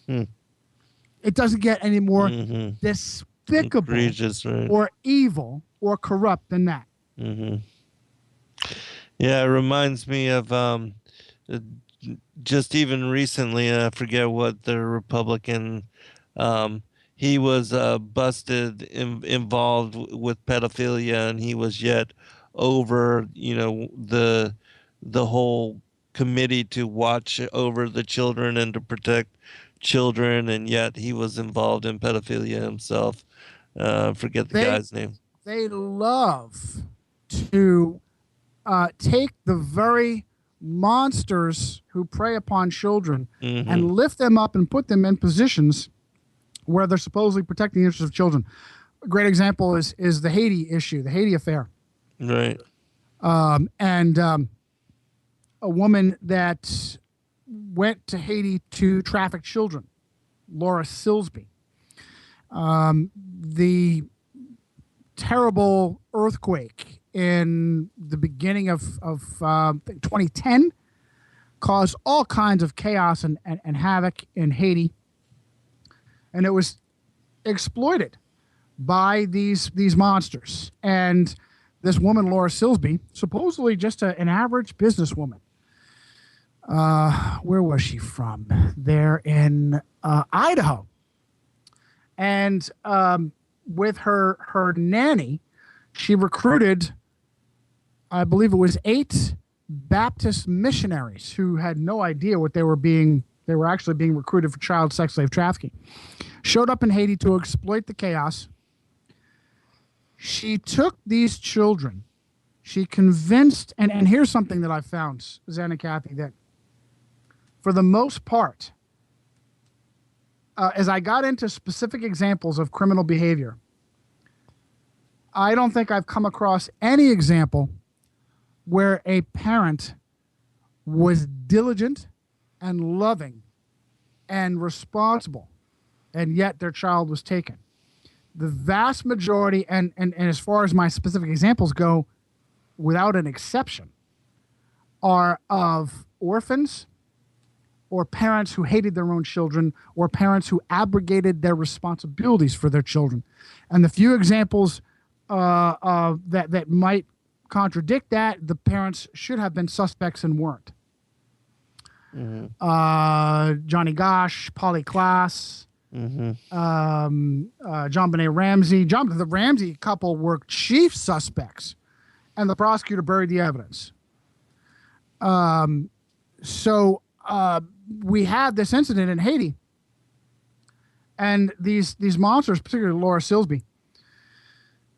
It doesn't get any more despicable
Egregious, right?
or evil or corrupt than that.
Yeah, it reminds me of just even recently, I forget what the Republican, he was busted involved with pedophilia, and he was yet over, the whole committee to watch over the children and to protect children, and yet he was involved in pedophilia himself. Forget the guy's name.
They love to take the very monsters who prey upon children and lift them up and put them in positions where they're supposedly protecting the interests of children. A great example is the Haiti issue, the Haiti affair.
Right.
And a woman that went to Haiti to traffic children, Laura Silsby. The terrible earthquake in the beginning of 2010 caused all kinds of chaos and havoc in Haiti. And it was exploited by these monsters. And this woman, Laura Silsby, supposedly just an average businesswoman. Where was she from? There in Idaho. And with her nanny, she recruited, I believe it was 8 Baptist missionaries who had no idea what they were actually being recruited for child sex slave trafficking. Showed up in Haiti to exploit the chaos. She took these children. She convinced, and here's something that I found, Zen and Kathy, that for the most part, as I got into specific examples of criminal behavior, I don't think I've come across any example where a parent was diligent and loving and responsible, and yet their child was taken. The vast majority, and as far as my specific examples go, without an exception, are of orphans or parents who hated their own children or parents who abrogated their responsibilities for their children. And the few examples that might contradict that, the parents should have been suspects and weren't. Johnny Gosh, Polly Klaas, John Benet Ramsey. The Ramsey couple were chief suspects, and the prosecutor buried the evidence. So we had this incident in Haiti, and these monsters, particularly Laura Silsby,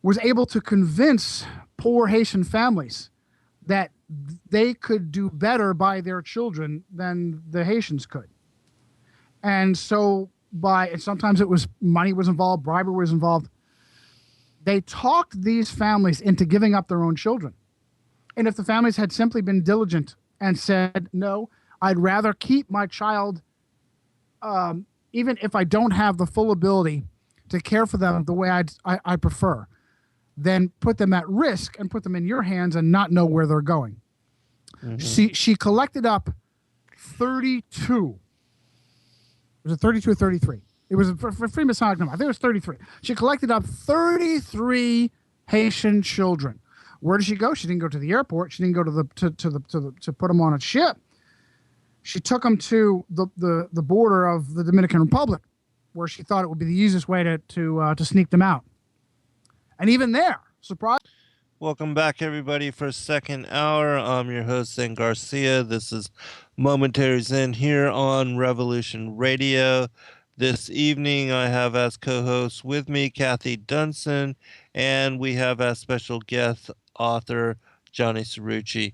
was able to convince poor Haitian families that they could do better by their children than the Haitians could. And so and sometimes it was money was involved, bribery was involved. They talked these families into giving up their own children. And if the families had simply been diligent and said, no, I'd rather keep my child, even if I don't have the full ability to care for them the way I prefer, then put them at risk and put them in your hands and not know where they're going. She collected up 32. Was it 32 or 33? It was a free Masonic number. I think it was 33. She collected up 33 Haitian children. Where did she go? She didn't go to the airport. She didn't go to put them on a ship. She took them to the border of the Dominican Republic, where she thought it would be the easiest way to sneak them out. And even there, surprise.
Welcome back, everybody, for a second hour. I'm your host, Zen Garcia. This is Momentary Zen here on Revolution Radio. This evening, I have as co-host with me Kathy Dunson, and we have as special guest author Johnny Cirucci.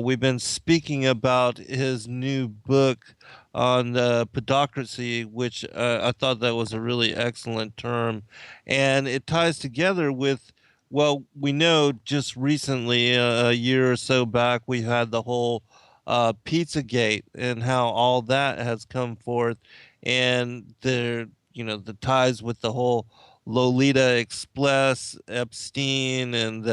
We've been speaking about his new book on pedocracy, which I thought that was a really excellent term. And it ties together with, well, we know just recently, a year or so back, we had the whole Pizzagate and how all that has come forth, and the ties with the whole Lolita Express, Epstein, and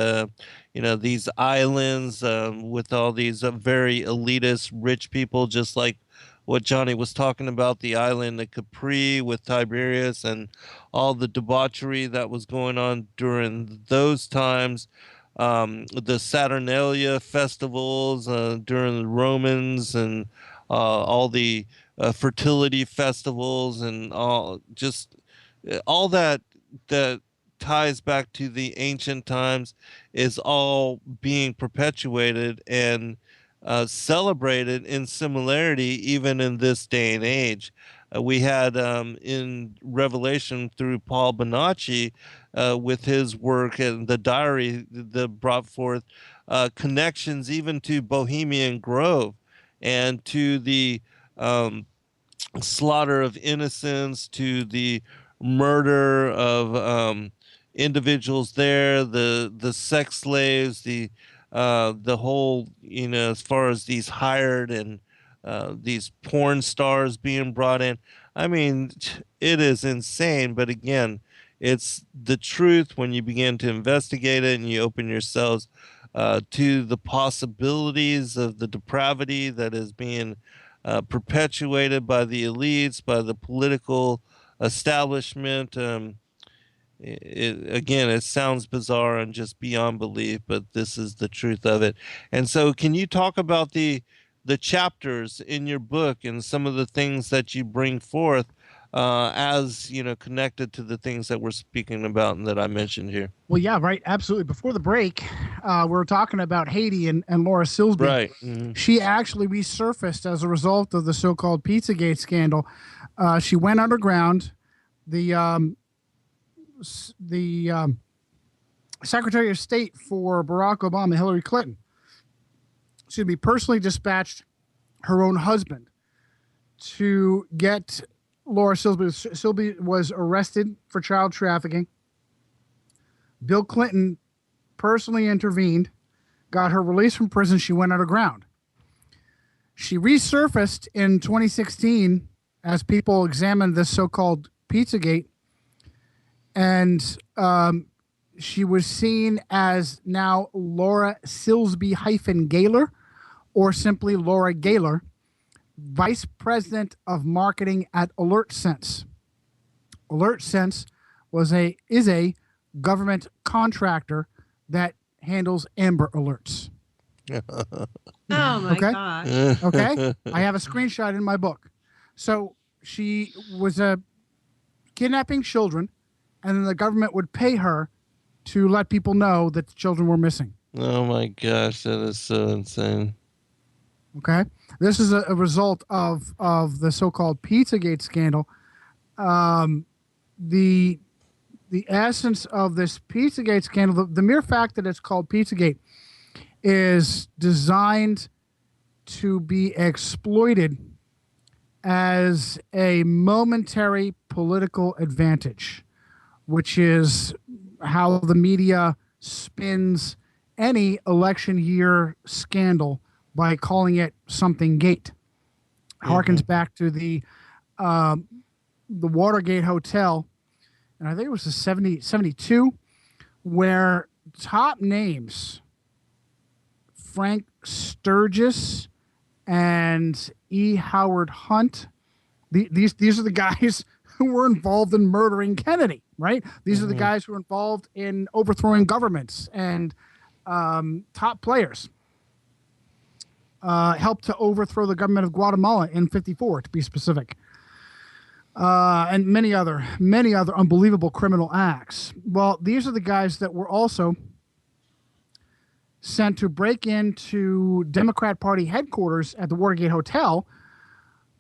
these islands with all these very elitist rich people, just like what Johnny was talking about, the island of Capri with Tiberius and all the debauchery that was going on during those times. The Saturnalia festivals during the Romans, and all the fertility festivals, and all that ties back to the ancient times is all being perpetuated and celebrated in similarity even in this day and age. We had in Revelation through Paul Bonacci with his work and the diary that brought forth connections even to Bohemian Grove and to the um, slaughter of innocents, to the murder of individuals there, the sex slaves, the whole, as far as these hired and these porn stars being brought in. I mean, it is insane. But again, it's the truth when you begin to investigate it and you open yourselves to the possibilities of the depravity that is being perpetuated by the elites, by the political establishment. Again, it sounds bizarre and just beyond belief, but this is the truth of it. And so, can you talk about the chapters in your book and some of the things that you bring forth as connected to the things that we're speaking about and that I mentioned here?
Well, yeah, right. Absolutely. Before the break, we were talking about Haiti and Laura Silsby.
Right. Mm-hmm.
She actually resurfaced as a result of the so-called Pizzagate scandal. She went underground. The Secretary of State for Barack Obama, Hillary Clinton, she'd be personally dispatched her own husband to get Laura Silsby. Silsby was arrested for child trafficking. Bill Clinton personally intervened, got her released from prison. She went underground. She resurfaced in 2016 as people examined this so-called Pizzagate, and she was seen as now Laura Silsby-Gaylor, or simply Laura Gaylor, Vice President of Marketing at AlertSense. AlertSense is a government contractor that handles Amber Alerts.
Oh my God.
Okay. I have a screenshot in my book. So she was kidnapping children, and then the government would pay her to let people know that the children were missing.
Oh my gosh, that is so insane.
Okay. This is a result of the so-called Pizzagate scandal. The essence of this Pizzagate scandal, the mere fact that it's called Pizzagate, is designed to be exploited as a momentary political advantage, which is how the media spins any election year scandal by calling it something gate. Harkens back to the Watergate Hotel, and I think it was the 72, where top names, Frank Sturgis and E. Howard Hunt, these are the guys who were involved in murdering Kennedy, right? These are the guys who were involved in overthrowing governments, and top players helped to overthrow the government of Guatemala in '54, to be specific, and many other unbelievable criminal acts. Well, these are the guys that were also sent to break into Democrat Party headquarters at the Watergate Hotel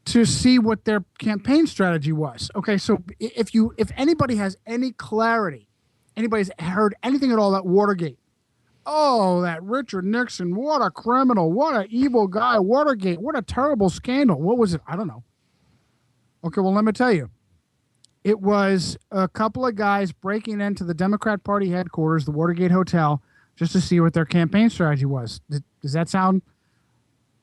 to see what their campaign strategy was. Okay, so if anybody has any clarity, anybody's heard anything at all about Watergate, oh, that Richard Nixon, what a criminal, what an evil guy, Watergate, what a terrible scandal. What was it? I don't know. Okay, well, let me tell you. It was a couple of guys breaking into the Democrat Party headquarters, the Watergate Hotel, just to see what their campaign strategy was. Does that sound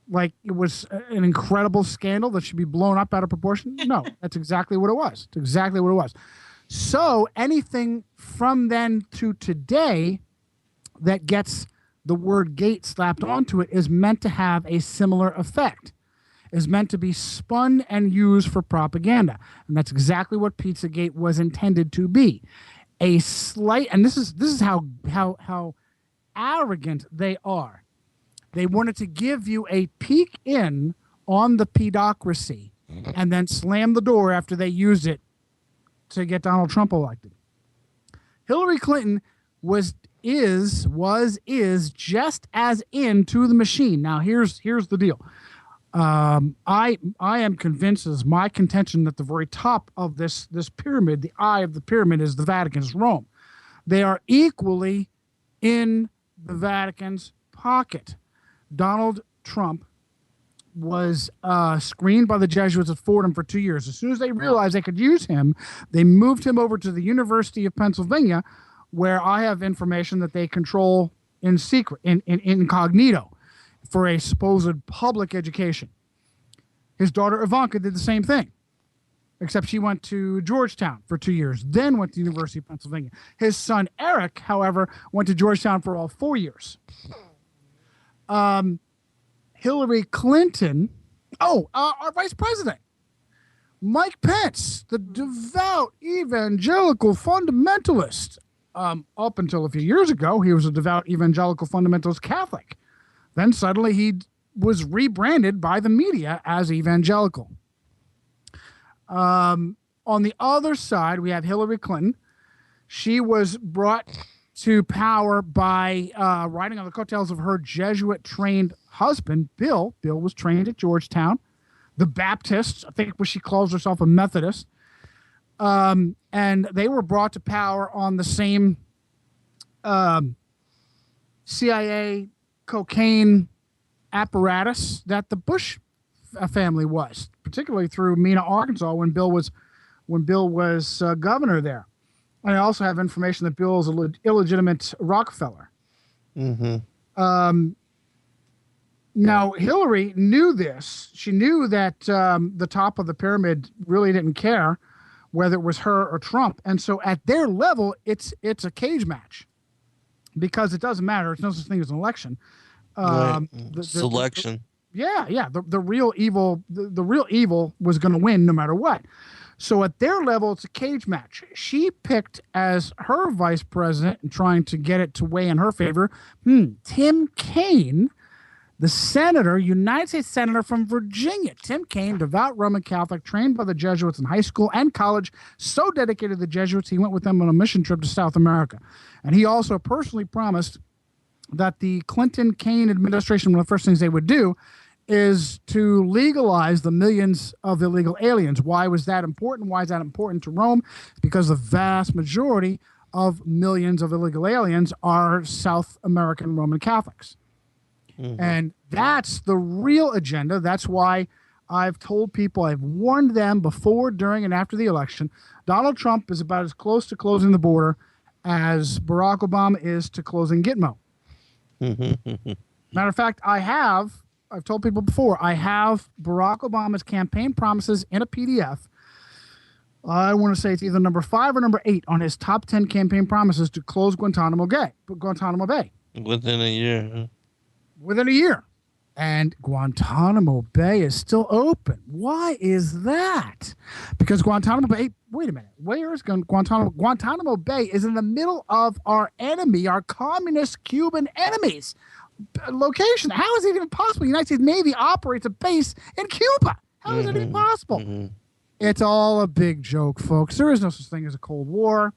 like it was an incredible scandal that should be blown up out of proportion? No, that's exactly what it was. It's exactly what it was. So anything from then to today that gets the word gate slapped onto it is meant to have a similar effect, is meant to be spun and used for propaganda. And that's exactly what Pizzagate was intended to be. A slight, and this is how arrogant they are. They wanted to give you a peek in on the pedocracy and then slam the door after they used it to get Donald Trump elected. Hillary Clinton was just as into the machine. Now here's the deal. I am convinced, as my contention, that the very top of this pyramid, the eye of the pyramid, is the Vatican's Rome. They are equally in the Vatican's pocket. Donald Trump was screened by the Jesuits at Fordham for 2 years. As soon as they realized they could use him, they moved him over to the University of Pennsylvania, where I have information that they control in secret, in incognito, for a supposed public education. His daughter Ivanka did the same thing, except she went to Georgetown for 2 years, then went to the University of Pennsylvania. His son Eric, however, went to Georgetown for all 4 years. Hillary Clinton, our vice president, Mike Pence, the devout evangelical fundamentalist. Up until a few years ago, he was a devout evangelical fundamentalist Catholic. Then suddenly he was rebranded by the media as evangelical. On the other side, we have Hillary Clinton. She was brought to power by riding on the coattails of her Jesuit-trained husband, Bill. Bill was trained at Georgetown. The Baptists, I think she calls herself a Methodist. And they were brought to power on the same CIA cocaine apparatus that the Bush family was, particularly through Mena, Arkansas, when Bill was governor there. I also have information that Bill is an illegitimate Rockefeller. Mm-hmm. Now, Hillary knew this. She knew that the top of the pyramid really didn't care whether it was her or Trump. And so at their level, it's a cage match, because it doesn't matter. It's no such thing as an election.
Selection.
The real evil, the real evil was going to win no matter what. So at their level, it's a cage match. She picked as her vice president, and trying to get it to weigh in her favor, Tim Kaine, the senator, United States senator from Virginia. Tim Kaine, devout Roman Catholic, trained by the Jesuits in high school and college, so dedicated to the Jesuits, he went with them on a mission trip to South America. And he also personally promised that the Clinton-Kaine administration, one of the first things they would do is to legalize the millions of illegal aliens. Why was that important? Why is that important to Rome? Because the vast majority of millions of illegal aliens are South American Roman Catholics. Mm-hmm. And that's the real agenda. That's why I've told people, I've warned them before, during, and after the election, Donald Trump is about as close to closing the border as Barack Obama is to closing Gitmo. Matter of fact, I've told people before, I have Barack Obama's campaign promises in a PDF. I want to say it's either number 5 or number 8 on his top 10 campaign promises to close Guantanamo Bay.
Within a year. Huh?
Within a year. And Guantanamo Bay is still open. Why is that? Because Guantanamo Bay, wait a minute, where is Guantanamo? Guantanamo Bay is in the middle of our enemy, our communist Cuban enemies location. How is it even possible? The United States Navy operates a base in Cuba. How is it even possible? It's all a big joke, folks. There is no such thing as a Cold War.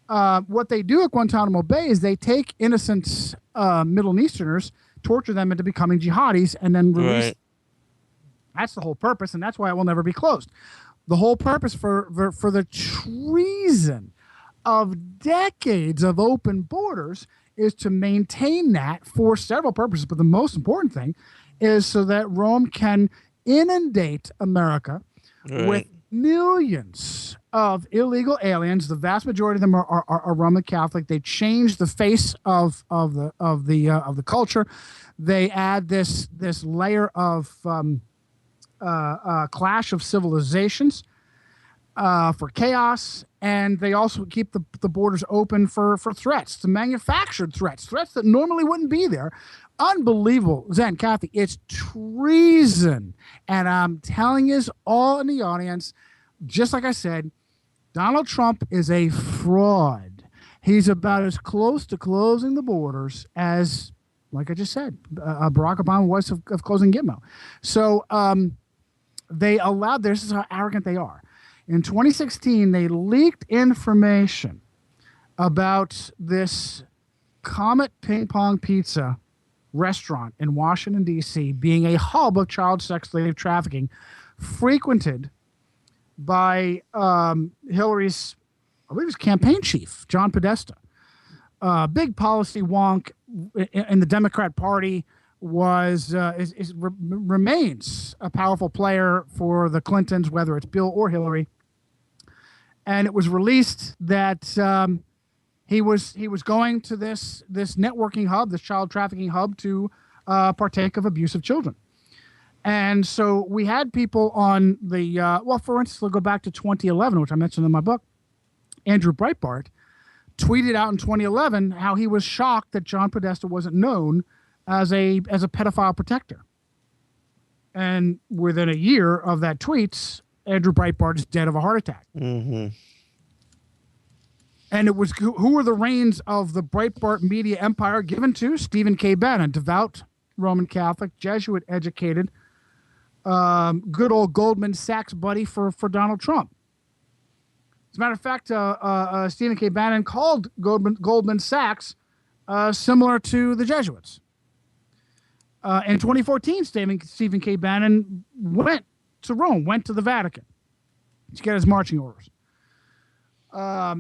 What they do at Guantanamo Bay is they take innocent Middle Easterners, torture them into becoming jihadis, and then release. Right. That's the whole purpose, and that's why it will never be closed. The whole purpose for the treason of decades of open borders is to maintain that for several purposes, but the most important thing is so that Rome can inundate America with millions of illegal aliens. The vast majority of them are Roman Catholic. They change the face of the culture. They add this layer of clash of civilizations for chaos, And they also keep the borders open for threats, to manufactured threats that normally wouldn't be there. Unbelievable, Zen, Kathy. It's treason. And I'm telling you all in the audience, just like I said, Donald Trump is a fraud. He's about as close to closing the borders as, like I just said, Barack Obama was of closing Gitmo. So they allowed, this is how arrogant they are. In 2016, they leaked information about this Comet Ping Pong Pizza restaurant in Washington, D.C., being a hub of child sex slave trafficking, frequented by Hillary's, I believe, his campaign chief, John Podesta. Big policy wonk in the Democrat Party, remains a powerful player for the Clintons, whether it's Bill or Hillary. And it was released that he was going to this networking hub, this child trafficking hub, to partake of abuse of children. And so we had people on the for instance, we'll go back to 2011, which I mentioned in my book. Andrew Breitbart tweeted out in 2011 how he was shocked that John Podesta wasn't known as a pedophile protector. And within a year of that tweet, Andrew Breitbart is dead of a heart attack.
Mm-hmm.
And it was who were the reins of the Breitbart media empire given to? Stephen K. Bannon, devout Roman Catholic, Jesuit educated, good old Goldman Sachs buddy for Donald Trump. As a matter of fact, Stephen K. Bannon called Goldman Sachs similar to the Jesuits. In 2014, Stephen K. Bannon went to Rome, went to the Vatican to get his marching orders.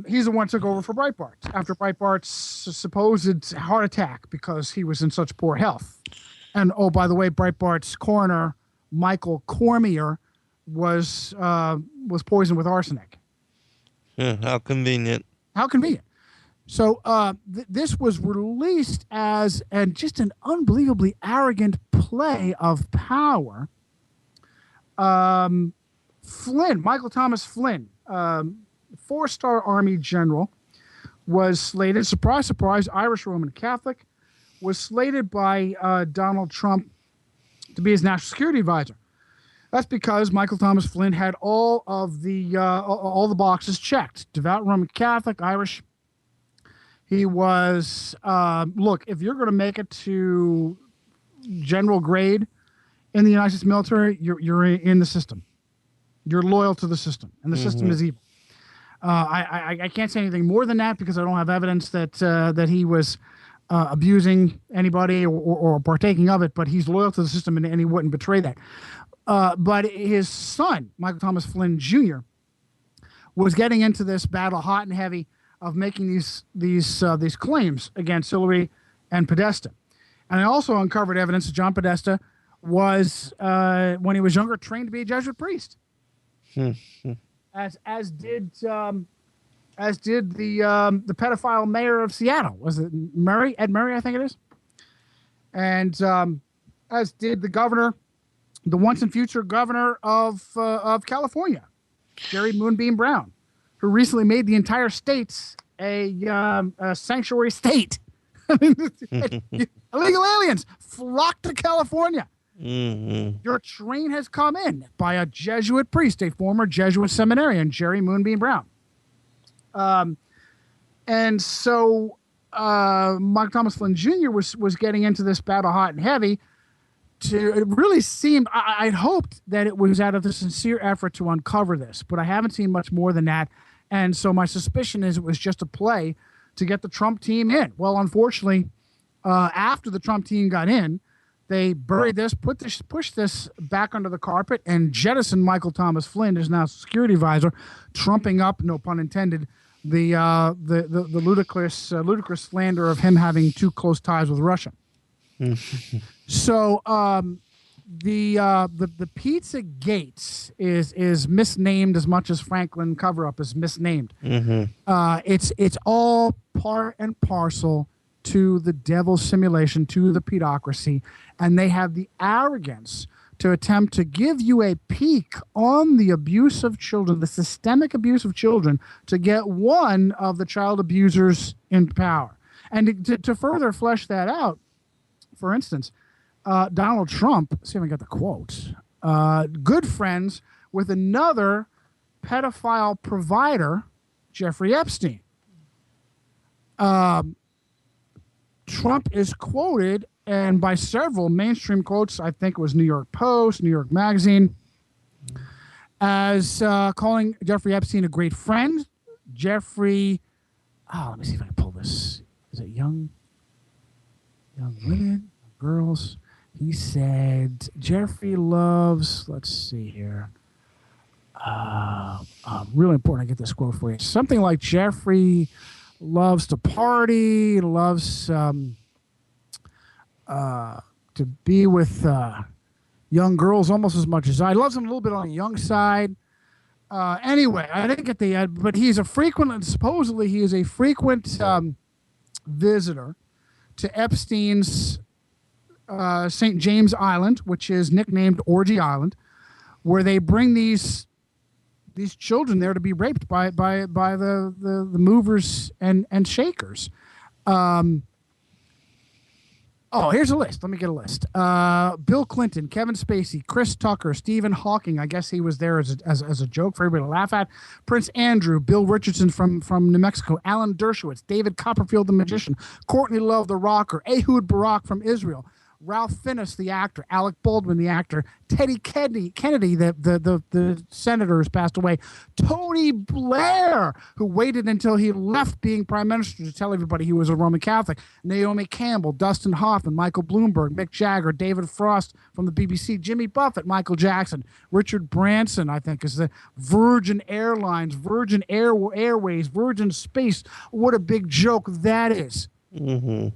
He's the one who took over for Breitbart after Breitbart's supposed heart attack because he was in such poor health. And, oh, by the way, Breitbart's coroner, Michael Cormier, was poisoned with arsenic.
Yeah, how convenient.
How convenient. So this was released as just an unbelievably arrogant play of power. Flynn, Michael Thomas Flynn, 4-star Army general, was slated, surprise, surprise, Irish Roman Catholic, was slated by Donald Trump to be his national security advisor. That's because Michael Thomas Flynn had all the boxes checked. Devout Roman Catholic, Irish. He was, look, if you're going to make it to general grade in the United States military, you're in the system. You're loyal to the system, and the system is evil. I can't say anything more than that because I don't have evidence that he was abusing anybody or partaking of it, but he's loyal to the system and he wouldn't betray that. But his son, Michael Thomas Flynn Jr., was getting into this battle hot and heavy of making these claims against Hillary and Podesta. And I also uncovered evidence that John Podesta was, when he was younger, trained to be a Jesuit priest. as did the pedophile mayor of Seattle. Was it Murray? Ed Murray, I think it is. And as did the governor, the once and future governor of California, Jerry Moonbeam Brown, who recently made the entire state a sanctuary state. Illegal aliens flock to California.
Mm-hmm.
Your train has come in by a Jesuit priest, a former Jesuit seminarian, Jerry Moonbeam Brown. And so Michael Thomas Flynn Jr. was getting into this battle hot and heavy. It really seemed, I'd hoped that it was out of the sincere effort to uncover this, but I haven't seen much more than that. And so my suspicion is it was just a play to get the Trump team in. Well, unfortunately, after the Trump team got in, they buried this, pushed this back under the carpet, and jettisoned Michael Thomas Flynn as now security advisor, trumping up, no pun intended, the ludicrous slander of him having too close ties with Russia. So the Pizza Gates is misnamed as much as Franklin cover-up is misnamed. It's all part and parcel to the devil's simulation, to the pedocracy, and they have the arrogance to attempt to give you a peek on the abuse of children, the systemic abuse of children, to get one of the child abusers in power. And to further flesh that out, for instance, Donald Trump, see if I got the quotes, good friends with another pedophile provider, Jeffrey Epstein. Trump is quoted, and by several mainstream quotes, I think it was New York Post, New York Magazine, as calling Jeffrey Epstein a great friend. Jeffrey, let me see if I can pull this. Is it young women, girls? He said, Jeffrey loves, let's see here. Really important I get this quote for you. Something like Jeffrey loves to party, loves to be with young girls almost as much as I. Loves them a little bit on the young side. Anyway, I didn't get the but he's a frequent, supposedly he is a frequent visitor to Epstein's St. James Island, which is nicknamed Orgy Island, where they bring these children there to be raped by the movers and shakers. Here's a list. Let me get a list. Bill Clinton, Kevin Spacey, Chris Tucker, Stephen Hawking. I guess he was there as a joke for everybody to laugh at. Prince Andrew, Bill Richardson from New Mexico, Alan Dershowitz, David Copperfield, the magician, Courtney Love, the rocker, Ehud Barak from Israel, Ralph Fiennes, the actor, Alec Baldwin, the actor, Teddy Kennedy, the senator who's passed away, Tony Blair, who waited until he left being prime minister to tell everybody he was a Roman Catholic, Naomi Campbell, Dustin Hoffman, Michael Bloomberg, Mick Jagger, David Frost from the BBC, Jimmy Buffett, Michael Jackson, Richard Branson, I think, is the Virgin Airlines, Virgin Airways, Virgin Space. What a big joke that is.
Mm-hmm.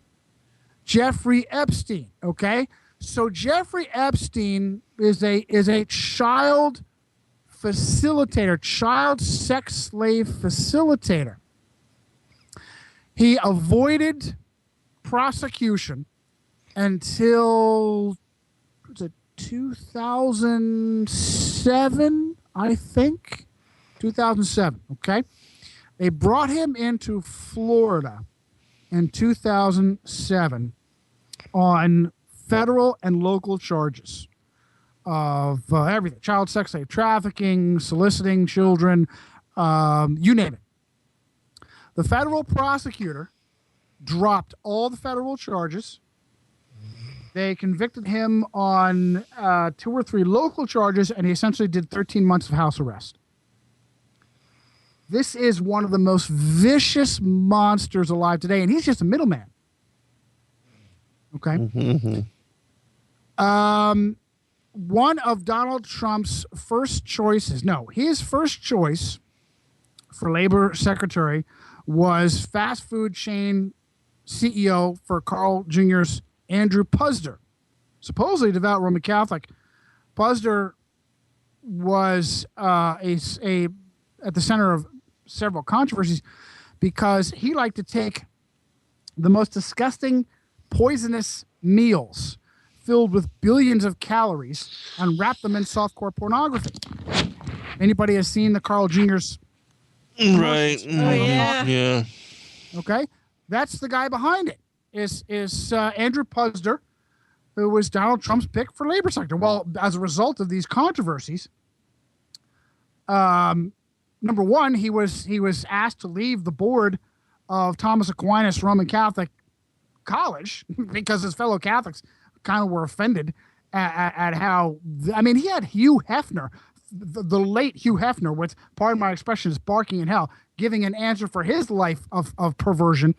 Jeffrey Epstein, okay? So Jeffrey Epstein is a child facilitator, child sex slave facilitator. He avoided prosecution until 2007, I think. 2007, okay? They brought him into Florida in 2007 on federal and local charges of everything: child sex slave trafficking, soliciting children, you name it. The federal prosecutor dropped all the federal charges. They convicted him on 2 or 3 local charges, and he essentially did 13 months of house arrest. This is one of the most vicious monsters alive today, and he's just a middleman. Okay?
Mm-hmm.
One of Donald Trump's his first choice for labor secretary was fast food chain CEO for Carl Jr.'s Andrew Puzder, supposedly devout Roman Catholic. Puzder was at the center of several controversies because he liked to take the most disgusting, poisonous meals filled with billions of calories and wrap them in softcore pornography. Anybody has seen the Carl Jr.'s?
Right.
Oh, yeah.
Yeah.
Okay, that's the guy behind it. Is Andrew Puzder, who was Donald Trump's pick for labor secretary. Well, as a result of these controversies, number one, he was asked to leave the board of Thomas Aquinas Roman Catholic College because his fellow Catholics kind of were offended at how, I mean, he had Hugh Hefner, the late Hugh Hefner, with, pardon my expression, is barking in hell, giving an answer for his life of perversion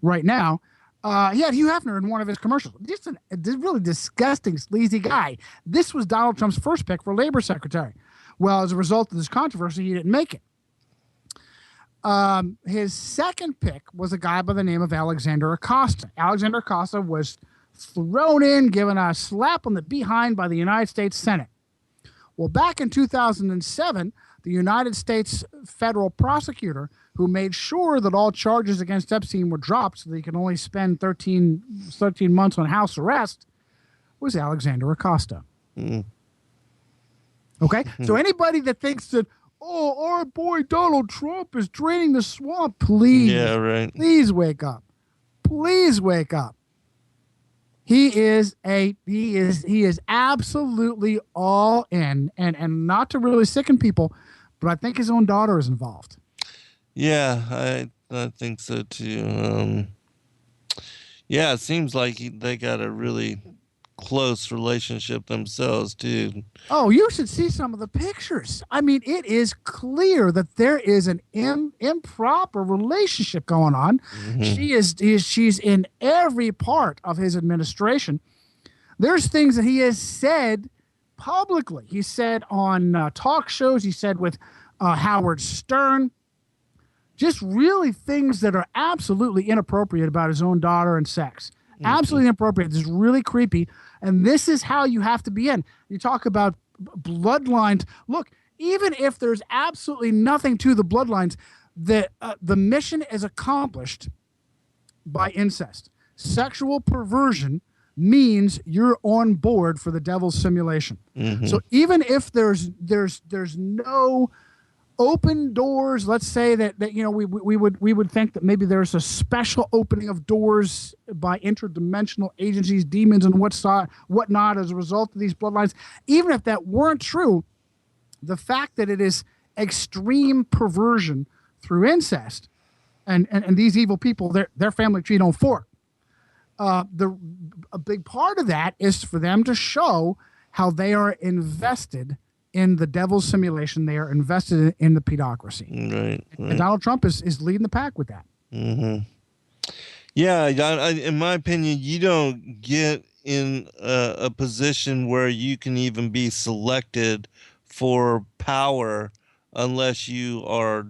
right now. He had Hugh Hefner in one of his commercials. Just a really disgusting, sleazy guy. This was Donald Trump's first pick for labor secretary. Well, as a result of this controversy, he didn't make it. His second pick was a guy by the name of Alexander Acosta. Alexander Acosta was thrown in, given a slap on the behind by the United States Senate. Well, back in 2007, the United States federal prosecutor, who made sure that all charges against Epstein were dropped so that he could only spend 13 months on house arrest, was Alexander Acosta.
Mm.
Okay, so anybody that thinks that, oh, our boy Donald Trump is draining the swamp, please, please wake up. Please wake up. He is absolutely all in, and not to really sicken people, but I think his own daughter is involved.
Yeah, I think so too. Yeah, it seems like they got a really close relationship themselves too.
Oh, you should see some of the pictures. I mean, it is clear that there is an improper relationship going on. She's in every part of his administration. There's things that he has said publicly. He said on talk shows. He said with Howard Stern. Just really things that are absolutely inappropriate about his own daughter and sex. Absolutely inappropriate. This is really creepy. And this is how you have to be in. You talk about bloodlines. Look, even if there's absolutely nothing to the bloodlines, the mission is accomplished by incest. Sexual perversion means you're on board for the devil's simulation. So even if there's no open doors, let's say that we would think that maybe there's a special opening of doors by interdimensional agencies, demons, and whatnot as a result of these bloodlines. Even if that weren't true, the fact that it is extreme perversion through incest, and these evil people, their family tree don't fork. A big part of that is for them to show how they are invested in the devil's simulation. They are invested in the pedocracy. Right. And Donald Trump is leading the pack with that.
Yeah, in my opinion, you don't get in a position where you can even be selected for power unless you are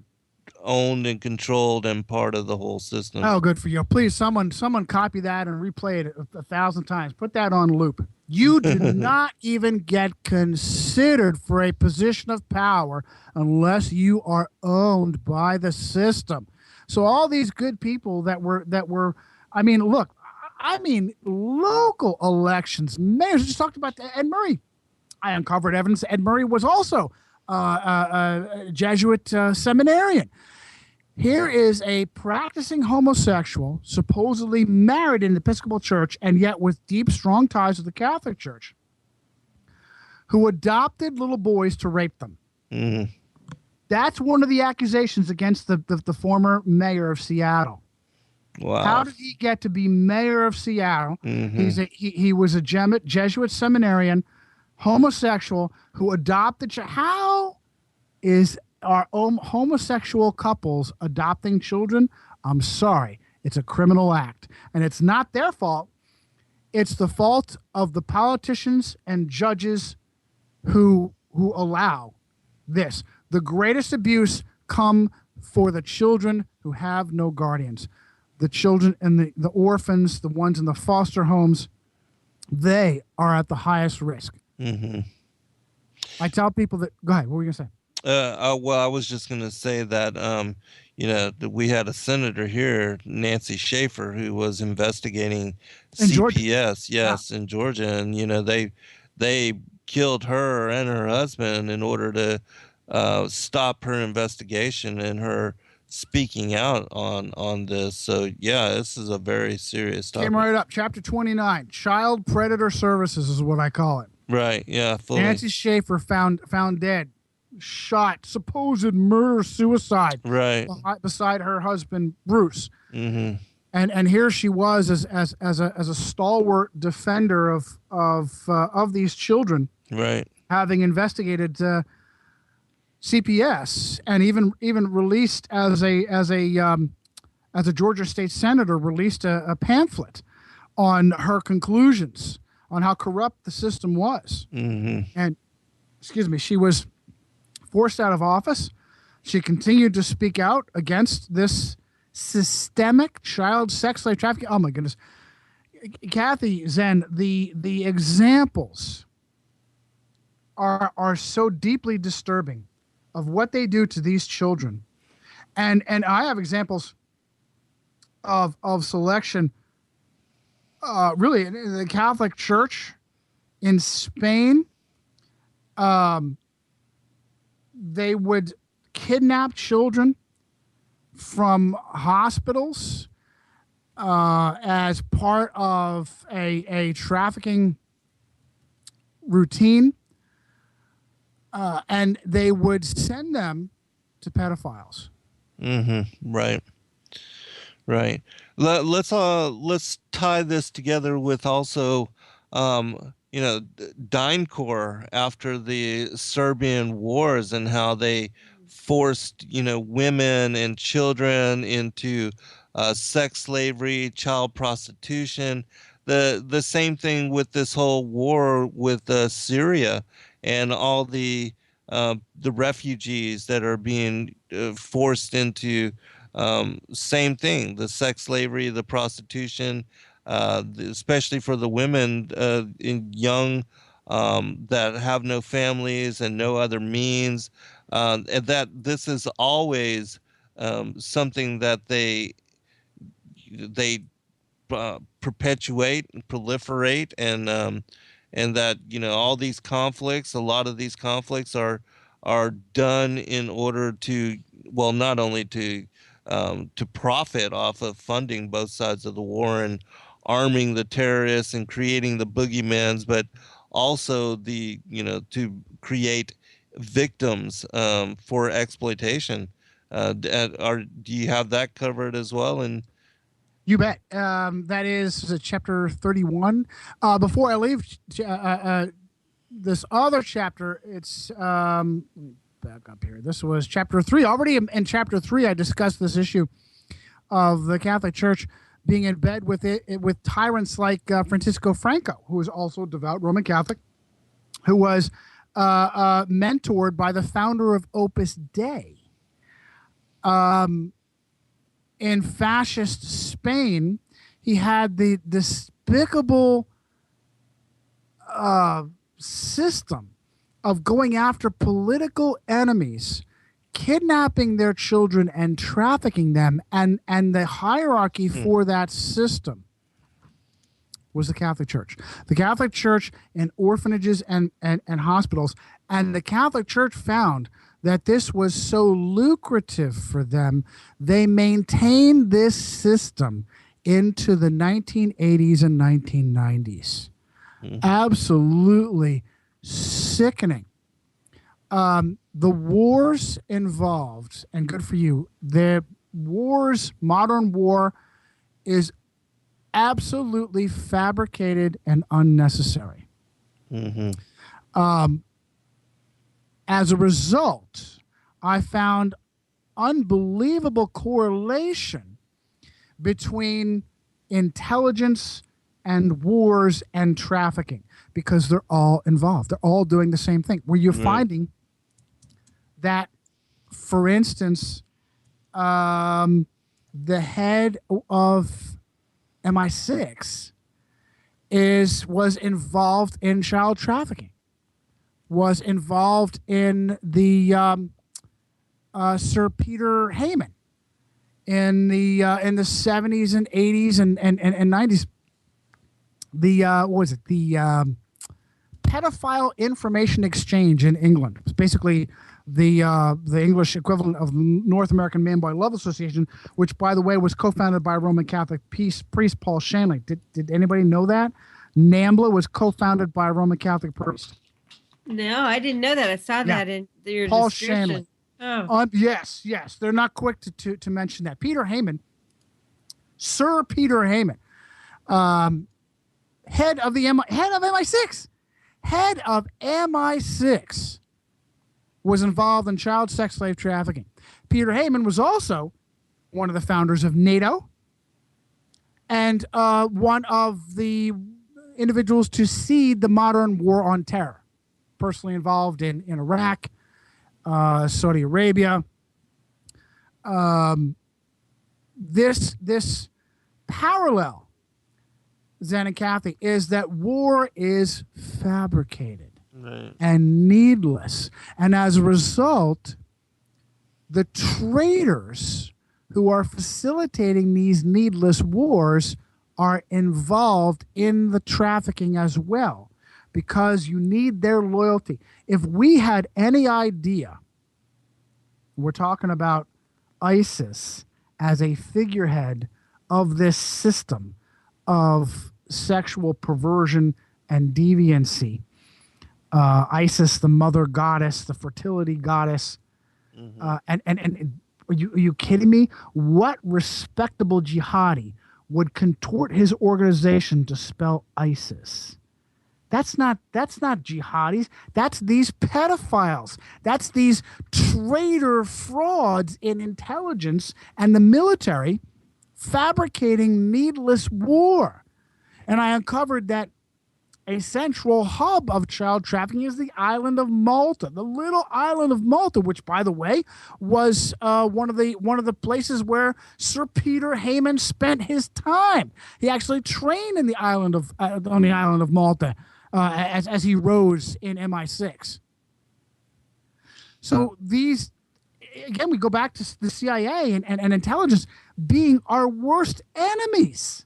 owned and controlled and part of the whole system.
Oh, good for you. Please, someone copy that and replay it 1,000 times. Put that on loop. You do not even get considered for a position of power unless you are owned by the system. So all these good people that were, I mean, look, local elections, mayors, just talked about Ed Murray. I uncovered evidence Ed Murray was also a Jesuit seminarian. Here is a practicing homosexual, supposedly married in the Episcopal Church, and yet with deep, strong ties to the Catholic Church, who adopted little boys to rape them. That's one of the accusations against the former mayor of Seattle.
Wow.
How did he get to be mayor of Seattle? He was a Jesuit seminarian, homosexual, who adopted. How are homosexual couples adopting children? I'm sorry. It's a criminal act. And it's not their fault. It's the fault of the politicians and judges who allow this. The greatest abuse come for the children who have no guardians. The children and the orphans, the ones in the foster homes, they are at the highest risk. I tell people that, go ahead, what were you going to say?
Well, I was just going to say that, we had a senator here, Nancy Schaefer, who was investigating
in
CPS, in Georgia. And, they killed her and her husband in order to stop her investigation and her speaking out on this. So, yeah, this is a very serious topic.
Came right up. Chapter 29, Child Predator Services is what I call it.
Right, yeah. Fully.
Nancy Schaefer found dead. Shot, supposed murder suicide,
right
beside her husband Bruce.
And
here she was as a stalwart defender of these children,
right,
having investigated CPS and even released as a Georgia state senator, released a pamphlet on her conclusions on how corrupt the system was. And she was forced out of office. She continued to speak out against this systemic child sex slave trafficking. Oh my goodness, Kathy, Zen, the examples are so deeply disturbing of what they do to these children, and I have examples of selection. Really, in the Catholic Church in Spain. they would kidnap children from hospitals as part of a trafficking routine, and they would send them to pedophiles.
Right. Right. Let's tie this together with also, DynCorp after the Serbian wars and how they forced, women and children into sex slavery, child prostitution. The same thing with this whole war with Syria and all the refugees that are being forced into same thing, the sex slavery, the prostitution, especially for the women in young that have no families and no other means, and that this is always something that they perpetuate and proliferate, and that all these conflicts, a lot of these conflicts are done in order to, well, not only to profit off of funding both sides of the war and arming the terrorists and creating the boogeymans, but also to create victims for exploitation. Do you have that covered as well? And
You bet. That is chapter 31. Before I leave this other chapter, it's let me back up here. This was chapter 3. Already in chapter 3, I discussed this issue of the Catholic Church being in bed with tyrants like Francisco Franco, who was also a devout Roman Catholic, who was mentored by the founder of Opus Dei. In fascist Spain, he had the despicable system of going after political enemies, kidnapping their children and trafficking them, and the hierarchy for that system was the Catholic Church. The Catholic Church in orphanages and hospitals, and the Catholic Church found that this was so lucrative for them, they maintained this system into the 1980s and 1990s. Absolutely sickening. The wars involved, and good for you, the wars, modern war, is absolutely fabricated and unnecessary. As a result, I found unbelievable correlation between intelligence and wars and trafficking, because they're all involved. They're all doing the same thing. Where you're finding that, for instance, the head of MI6 was involved in child trafficking, was involved in the Sir Peter Heyman in the 70s and 80s and 90s. What was it? The Pedophile Information Exchange in England. It's basically the English equivalent of North American Man-Boy Love Association, which, by the way, was co-founded by Roman Catholic priest Paul Shanley. Did anybody know that? NAMBLA was co-founded by a Roman Catholic priest.
No, I didn't know that. I saw that in your
Paul
description.
Shanley. Oh. Yes. They're not quick to mention that. Peter Heyman, Sir Peter Heyman, head of MI6, was involved in child sex slave trafficking. Peter Heyman was also one of the founders of NATO and one of the individuals to seed the modern war on terror. Personally involved in Iraq, Saudi Arabia. This parallel, Zen and Kathy, is that war is fabricated and needless. And as a result, the traitors who are facilitating these needless wars are involved in the trafficking as well, because you need their loyalty. If we had any idea We're talking about ISIS as a figurehead of this system of sexual perversion and deviancy. Isis, the mother goddess, the fertility goddess. And are you kidding me? What respectable jihadi would contort his organization to spell ISIS? That's not jihadis. That's these pedophiles. That's these traitor frauds in intelligence and the military fabricating needless war. And I uncovered that a central hub of child trafficking is the island of Malta, the little island of Malta, which, by the way, was one of the places where Sir Peter Heyman spent his time. He actually trained in the island of on the island of Malta as he rose in MI6. So these, again, we go back to the CIA and intelligence being our worst enemies.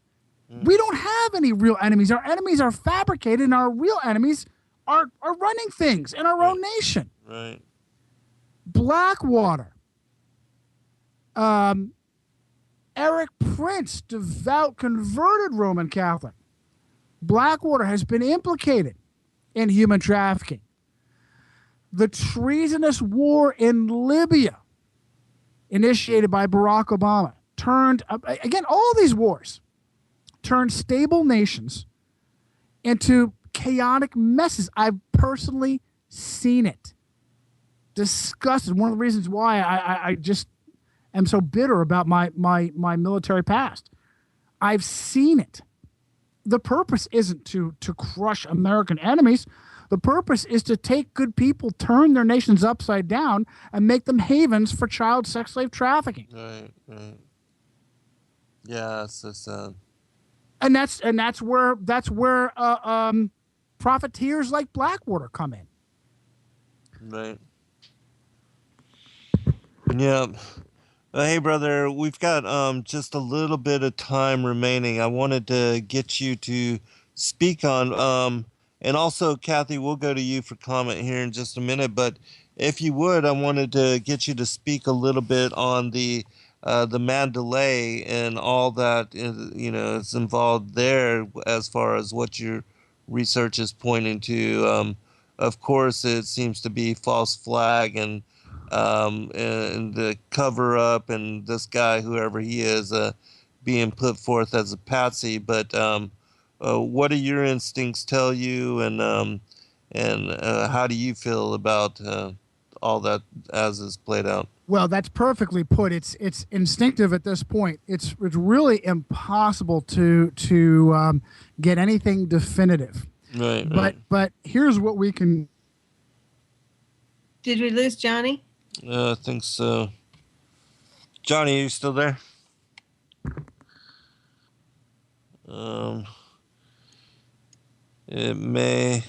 We don't have any real enemies. Our enemies are fabricated, and our real enemies are running things in our own nation.
Right.
Blackwater. Eric Prince, devout, converted Roman Catholic. Blackwater has been implicated in human trafficking. The treasonous war in Libya, initiated by Barack Obama, turned, again, all these wars turn stable nations into chaotic messes. I've personally seen it. Disgusted. One of the reasons why I just am so bitter about my military past. I've seen it. The purpose isn't to crush American enemies. The purpose is to take good people, turn their nations upside down, and make them havens for child sex slave trafficking.
Right. Yeah, it's so sad.
And that's where profiteers like Blackwater come in.
Right. Yeah. Hey, brother, we've got just a little bit of time remaining. I wanted to get you to speak on, and also, Kathy, we'll go to you for comment here in just a minute. But if you would, I wanted to get you to speak a little bit on the Mandalay and all that is involved there, as far as what your research is pointing to. Of course, it seems to be false flag and the cover up, and this guy, whoever he is, being put forth as a patsy. But what do your instincts tell you, and how do you feel about all that as is played out?
Well, that's perfectly put. It's instinctive at this point. It's really impossible to get anything definitive.
Right.
But here's what we can.
Did we lose Johnny?
I think so. Johnny, are you still there? It may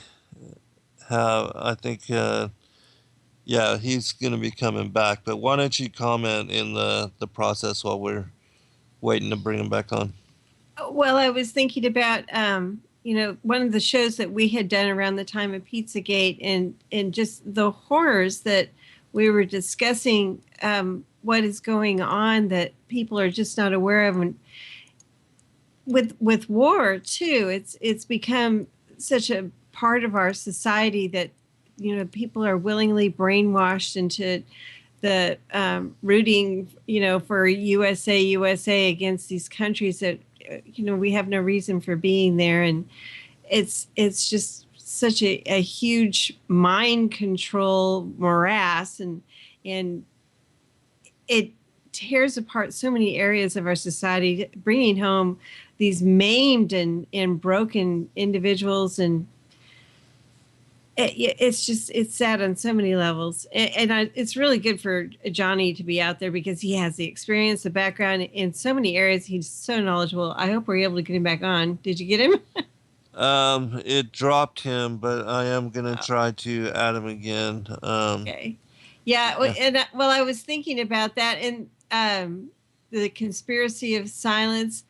have. I think. Yeah, he's going to be coming back. But why don't you comment in the process while we're waiting to bring him back on?
Well, I was thinking about, one of the shows that we had done around the time of Pizzagate, and just the horrors that we were discussing, what is going on that people are just not aware of. And with war, too, it's become such a part of our society that people are willingly brainwashed into the rooting, for USA against these countries that, we have no reason for being there. And it's just such a huge mind control morass, and it tears apart so many areas of our society, bringing home these maimed and broken individuals. And it's sad on so many levels. And it's really good for Johnny to be out there, because he has the experience, the background in so many areas. He's so knowledgeable. I hope we're able to get him back on. Did you get him?
It dropped him, but I am going to try to add him again.
Okay. Yeah. And I was thinking about that, and the conspiracy of silence.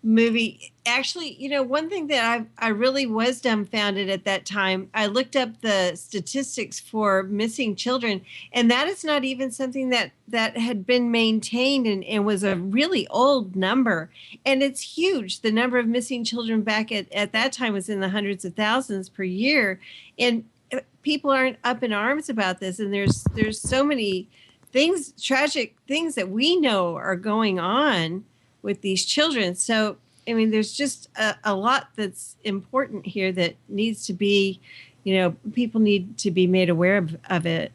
movie. Actually, one thing that I really was dumbfounded at that time, I looked up the statistics for missing children, and that is not even something that had been maintained, and was a really old number. And it's huge. The number of missing children back at that time was in the hundreds of thousands per year. And people aren't up in arms about this. And there's so many things, tragic things that we know are going on with these children. So, I mean, there's just a lot that's important here that needs to be, people need to be made aware of it.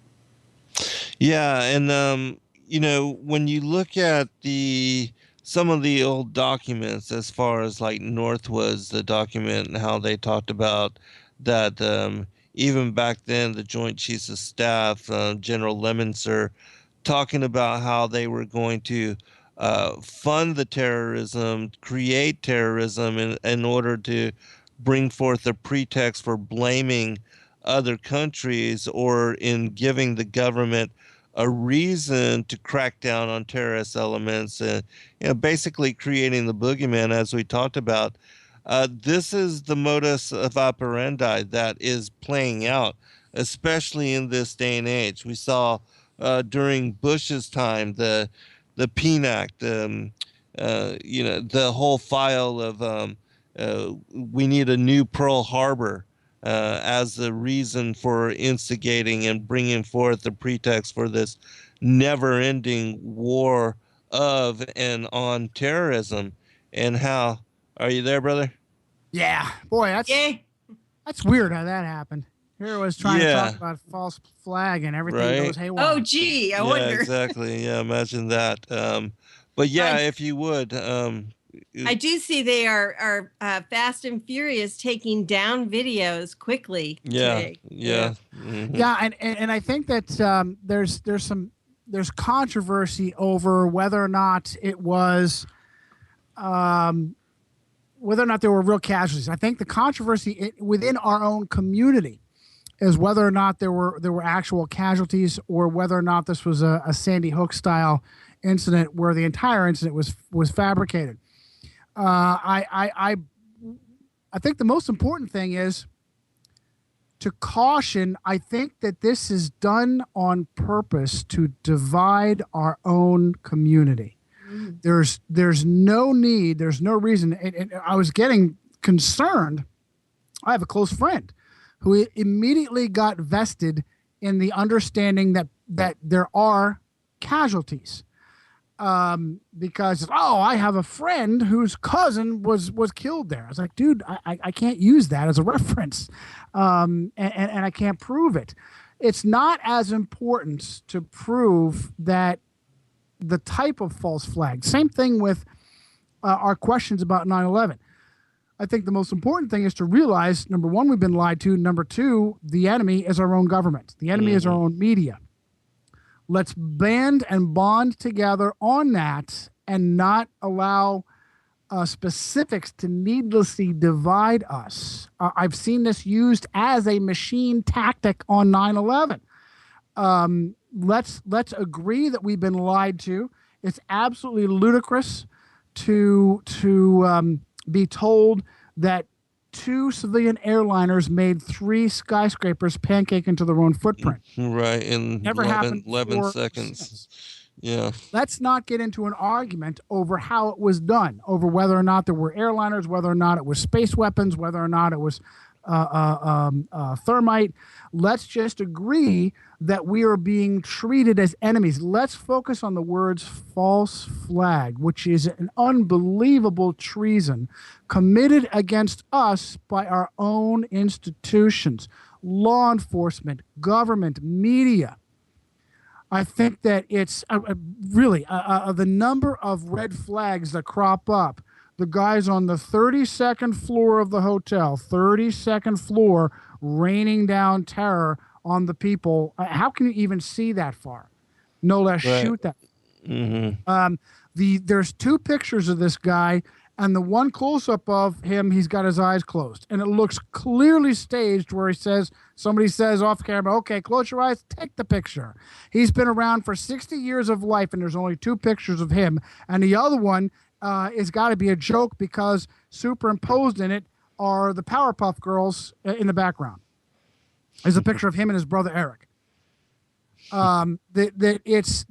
Yeah. And, when you look at some of the old documents, as far as like Northwood's, the document, and how they talked about that, even back then, the Joint Chiefs of Staff, General Lemonster, talking about how they were going to fund the terrorism, create terrorism in order to bring forth a pretext for blaming other countries, or in giving the government a reason to crack down on terrorist elements, and basically creating the boogeyman, as we talked about. This is the modus of operandi that is playing out, especially in this day and age. We saw during Bush's time the PNAC, the whole file of we need a new Pearl Harbor as the reason for instigating and bringing forth the pretext for this never-ending war of and on terrorism. And how, are you there, brother?
Yeah, boy, that's weird how that happened. Here I was trying to talk about false flag, and everything goes haywire.
Oh, gee, I wonder.
Exactly. Yeah, imagine that. But yeah, if you would.
I do see they are fast and furious taking down videos quickly today.
Yeah. Mm-hmm.
Yeah, and I think that there's controversy over whether or not it was whether or not there were real casualties. I think the controversy within our own community is whether or not there were actual casualties, or whether or not this was a Sandy Hook style incident where the entire incident was fabricated. I think the most important thing is to caution. I think that this is done on purpose to divide our own community. There's no need, there's no reason. And I was getting concerned. I have a close friend who immediately got vested in the understanding that there are casualties. Because I have a friend whose cousin was killed there. I was like, dude, I can't use that as a reference, and I can't prove it. It's not as important to prove that the type of false flag. Same thing with our questions about 9/11. I think the most important thing is to realize, number one, we've been lied to. Number two, the enemy is our own government. The enemy is our own media. Let's band and bond together on that, and not allow specifics to needlessly divide us. I've seen this used as a machine tactic on 9/11. Let's agree that we've been lied to. It's absolutely ludicrous to be told that 2 civilian airliners made 3 skyscrapers pancake into their own footprint.
Right, in
Never happened
11 seconds. Yeah.
Let's not get into an argument over how it was done, over whether or not there were airliners, whether or not it was space weapons, whether or not it was thermite. Let's just agree that we are being treated as enemies. Let's focus on the words false flag, which is an unbelievable treason committed against us by our own institutions, law enforcement, government, media. I think that it's really the number of red flags that crop up. The guys on the 32nd floor of the hotel, 32nd floor, raining down terror on the people. How can you even see that far? No less shoot that. Mm-hmm. There's 2 pictures of this guy, and the one close-up of him, he's got his eyes closed. And it looks clearly staged, where somebody says off camera, okay, close your eyes, take the picture. He's been around for 60 years of life, and there's only 2 pictures of him. And the other one is got to be a joke because superimposed in it are the Powerpuff Girls in the background. There's a picture of him and his brother Eric. There's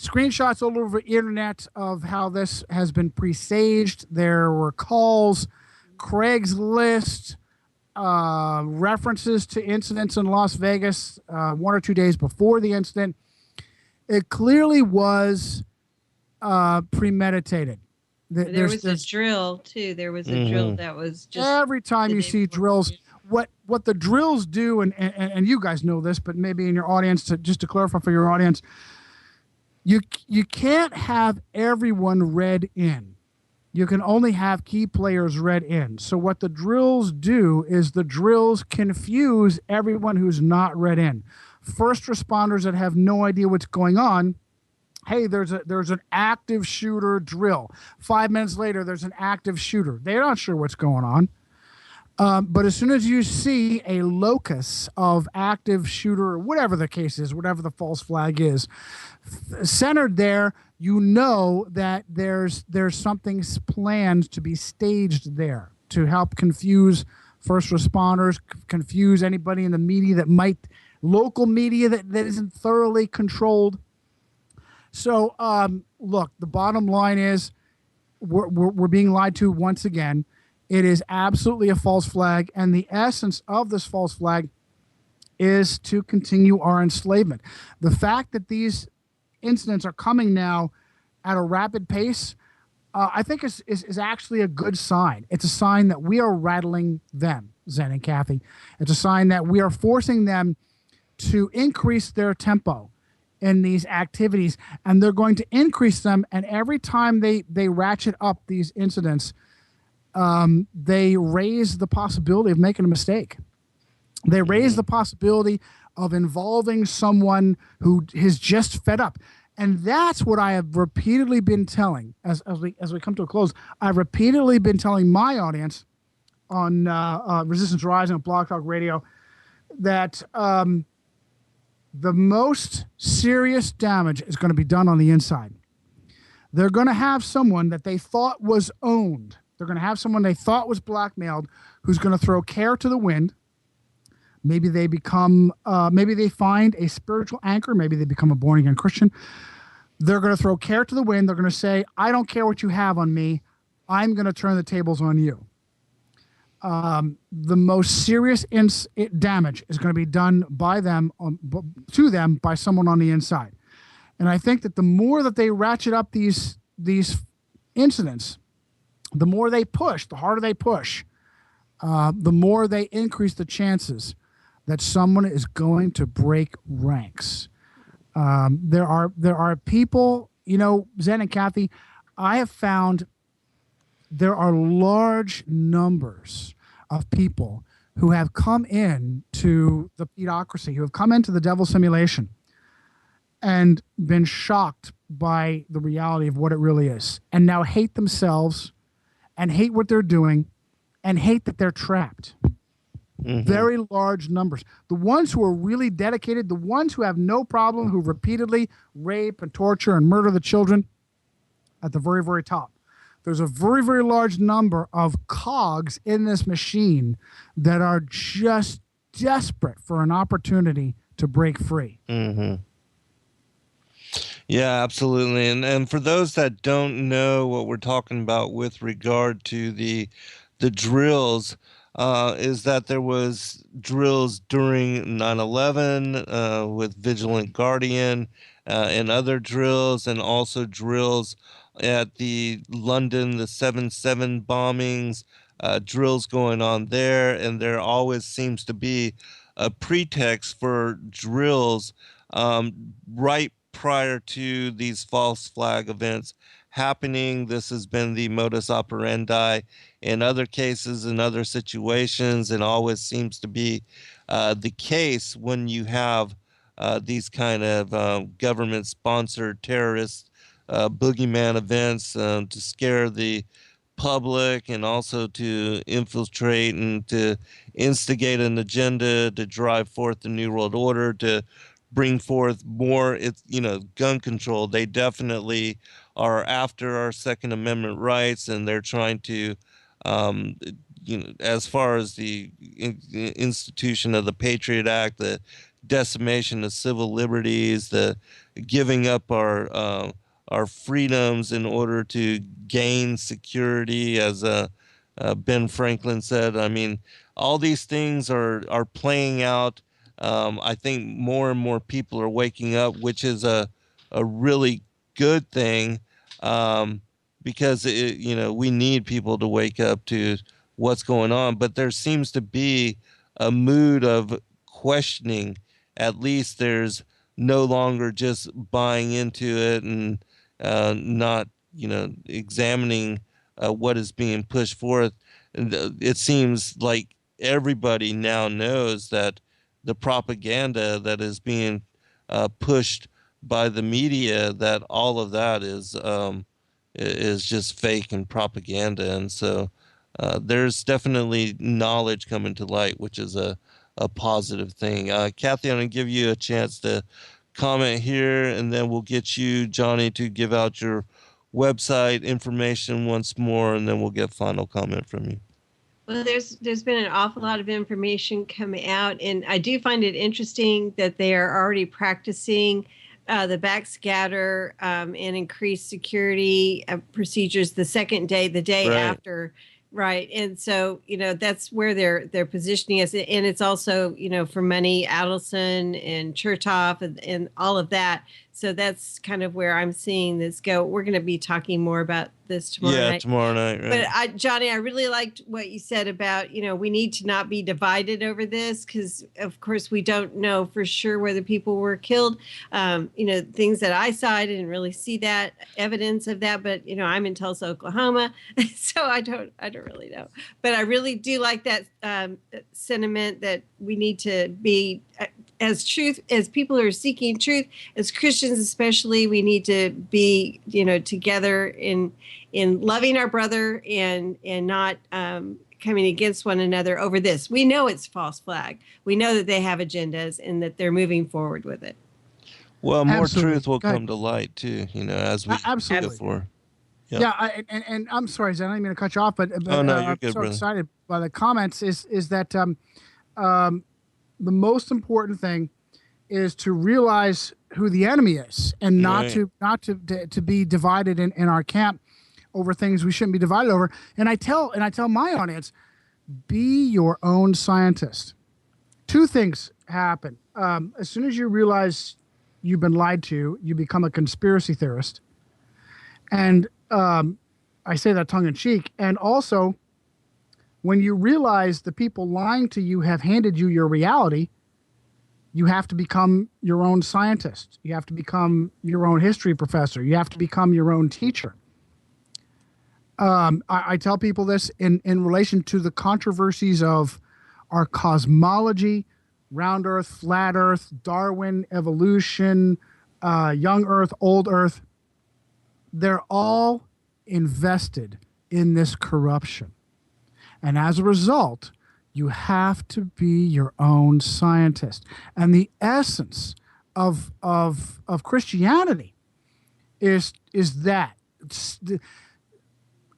screenshots all over the internet of how this has been presaged. There were calls, Craigslist, references to incidents in Las Vegas 1 or 2 days before the incident. It clearly was premeditated.
There was a drill too. There was a drill that was just
every time you see drills. What the drills do, and you guys know this, but maybe in your audience, just to clarify for your audience, you can't have everyone read in. You can only have key players read in. So what the drills do is the drills confuse everyone who's not read in. First responders that have no idea what's going on. Hey, there's an active shooter drill. 5 minutes later, there's an active shooter. They're not sure what's going on. But as soon as you see a locus of active shooter, or whatever the case is, whatever the false flag is, centered there, you know that there's something planned to be staged there to help confuse first responders, confuse anybody in the media local media that isn't thoroughly controlled. So, look, the bottom line is we're being lied to once again. It is absolutely a false flag, and the essence of this false flag is to continue our enslavement. The fact that these incidents are coming now at a rapid pace, I think is actually a good sign. It's a sign that we are rattling them, Zen and Kathy. It's a sign that we are forcing them to increase their tempo in these activities, and they're going to increase them, and every time they ratchet up these incidents, they raise the possibility of making a mistake. They raise the possibility of involving someone who is just fed up. And that's what I have repeatedly been telling as we come to a close. I've repeatedly been telling my audience on Resistance Rising and Blog Talk Radio that the most serious damage is going to be done on the inside. They're going to have someone that they thought was owned. They're going to have someone they thought was blackmailed who's going to throw care to the wind. Maybe they become, maybe they find a spiritual anchor. Maybe they become a born-again Christian. They're going to throw care to the wind. They're going to say, I don't care what you have on me. I'm going to turn the tables on you. The most serious damage is going to be done by them, to them by someone on the inside. And I think that the more that they ratchet up these incidents, the more they push, the harder they push, the more they increase the chances that someone is going to break ranks. There are people, Zen and Kathy, I have found there are large numbers of people who have come in to the pedocracy, who have come into the devil simulation and been shocked by the reality of what it really is, and now hate themselves and hate what they're doing and hate that they're trapped. Mm-hmm. Very large numbers. The ones who are really dedicated, the ones who have no problem, who repeatedly rape and torture and murder the children, at the very, very top. There's a very, very large number of cogs in this machine that are just desperate for an opportunity to break free.
Mm-hmm. Yeah, absolutely. And for those that don't know what we're talking about with regard to the drills, is that there was drills during 9/11 with Vigilant Guardian and other drills, and also drills at the London, the 7/7 bombings, drills going on there. And there always seems to be a pretext for drills right prior to these false flag events happening. This has been the modus operandi in other cases, in other situations, and always seems to be the case when you have these kind of government-sponsored terrorist boogeyman events to scare the public, and also to infiltrate and to instigate an agenda to drive forth the New World Order, to bring forth more, gun control. They definitely are after our Second Amendment rights, and they're trying to, um, as far as the institution of the Patriot Act, the decimation of civil liberties, the giving up our freedoms in order to gain security, as Ben Franklin said. I mean, all these things are playing out. I think more and more people are waking up, which is a really good thing, because we need people to wake up to what's going on. But there seems to be a mood of questioning. At least there's no longer just buying into it and not examining what is being pushed forth. And it seems like everybody now knows that the propaganda that is being pushed by the media, that all of that is just fake and propaganda. And so there's definitely knowledge coming to light, which is a positive thing. Kathy, I'm going to give you a chance to comment here, and then we'll get you, Johnny, to give out your website information once more, and then we'll get final comment from you.
Well, there's been an awful lot of information coming out, and I do find it interesting that they are already practicing the backscatter and increased security procedures the second day, the day after. Right. And so, that's where they're positioning us. And it's also, for money, Adelson and Chertoff and all of that. So that's kind of where I'm seeing this go. We're going to be talking more about this tomorrow night.
Yeah, tomorrow night. Right.
But Johnny, I really liked what you said about, we need to not be divided over this because, of course, we don't know for sure whether people were killed. Things that I saw, I didn't really see that evidence of that. But, I'm in Tulsa, Oklahoma, so I don't really know. But I really do like that sentiment that we need to be as people who are seeking truth, as Christians especially, we need to be, together in loving our brother and not coming against one another over this. We know it's false flag. We know that they have agendas and that they're moving forward with it.
Well, more truth will come to light too, as we did before.
Yeah, and I'm sorry, Zen, I didn't mean to cut you off, but
oh, no, you're good,
I'm so
brother.
excited by the comments is that the most important thing is to realize who the enemy is, and not to be divided in our camp over things we shouldn't be divided over. And I tell my audience, be your own scientist. Two things happen. As soon as you realize you've been lied to, you become a conspiracy theorist. And I say that tongue in cheek. And also, when you realize the people lying to you have handed you your reality, you have to become your own scientist. You have to become your own history professor. You have to become your own teacher. I tell people this in relation to the controversies of our cosmology, round Earth, flat Earth, Darwin, evolution, young Earth, old Earth. They're all invested in this corruption. And as a result, you have to be your own scientist. And the essence of Christianity is that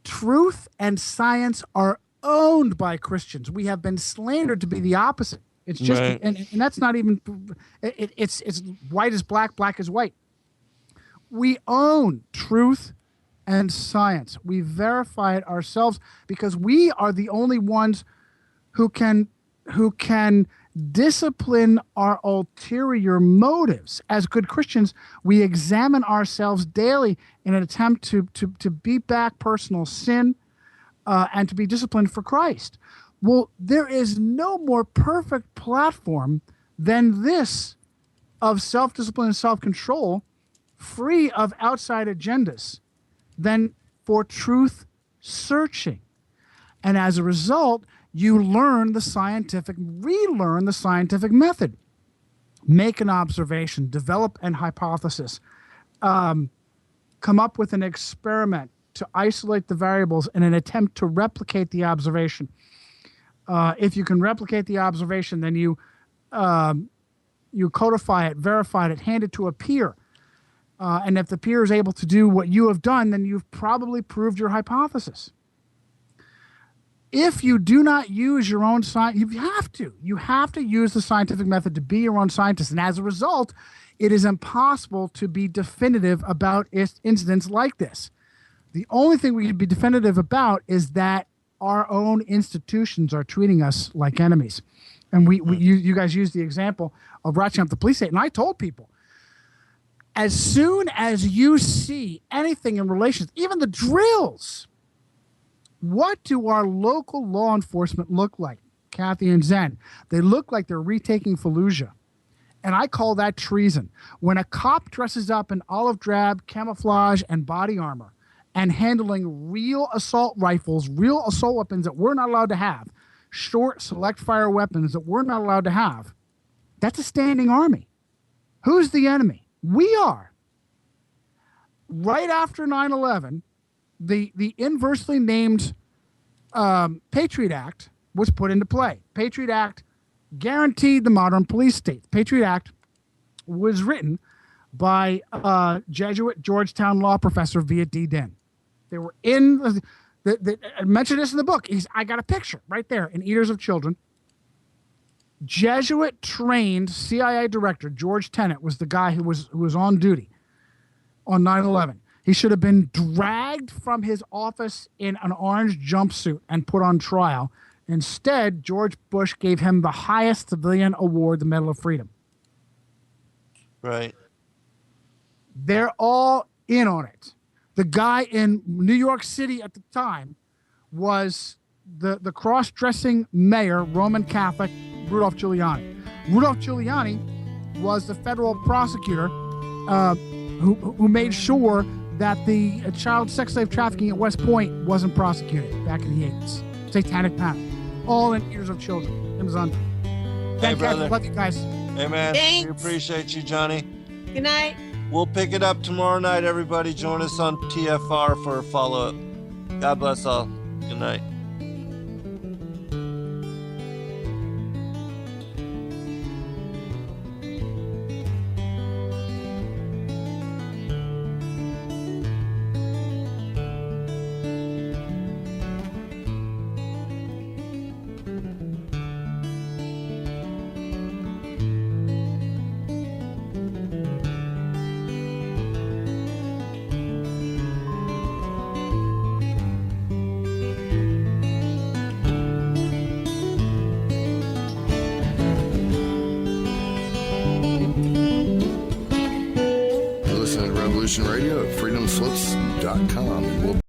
truth and science are owned by Christians. We have been slandered to be the opposite. It's just, and that's not even, it's white is black, black is white. We own truth and science. We verify it ourselves because we are the only ones who can discipline our ulterior motives. As good Christians, we examine ourselves daily in an attempt to beat back personal sin and to be disciplined for Christ. Well, there is no more perfect platform than this of self-discipline and self-control, free of outside agendas, than for truth searching. And as a result, you relearn the scientific method. Make an observation, develop an hypothesis, come up with an experiment to isolate the variables in an attempt to replicate the observation. If you can replicate the observation, then you codify it, verify it, hand it to a peer. And if the peer is able to do what you have done, then you've probably proved your hypothesis. If you do not use your own science, you have to use the scientific method to be your own scientist. And as a result, it is impossible to be definitive about incidents like this. The only thing we can be definitive about is that our own institutions are treating us like enemies. And you guys used the example of ratcheting up the police state. And I told people, as soon as you see anything in relation, even the drills, what do our local law enforcement look like? Kathy and Zen, they look like they're retaking Fallujah. And I call that treason. When a cop dresses up in olive drab, camouflage, and body armor and handling real assault rifles, real assault weapons that we're not allowed to have, short select fire weapons that we're not allowed to have, that's a standing army. Who's the enemy? We are. Right after 9/11, the inversely named Patriot Act was put into play. Patriot Act guaranteed the modern police state. The Patriot Act was written by Jesuit Georgetown law professor Viet D. Din. They were in I mentioned this in the book. I got a picture right there in Eaters of Children. Jesuit trained CIA director George Tenet was the guy who was on duty on 9/11. He should have been dragged from his office in an orange jumpsuit and put on trial. Instead, George Bush gave him the highest civilian award, the Medal of Freedom.
Right.
They're all in on it. The guy in New York City at the time was the cross-dressing mayor, Roman Catholic, Rudolph Giuliani. Rudolph Giuliani was the federal prosecutor who made sure that the child sex slave trafficking at West Point wasn't prosecuted back in the 80s. Satanic panic. All in Eaters of Children. Amazon.
Hey, brother.
Love you guys.
Hey, man.
Thanks.
We appreciate you, Johnny.
Good night.
We'll pick it up tomorrow night, everybody. Join us on TFR for a follow-up. God bless all. Good night.
Radio at freedomslips.com, and we'll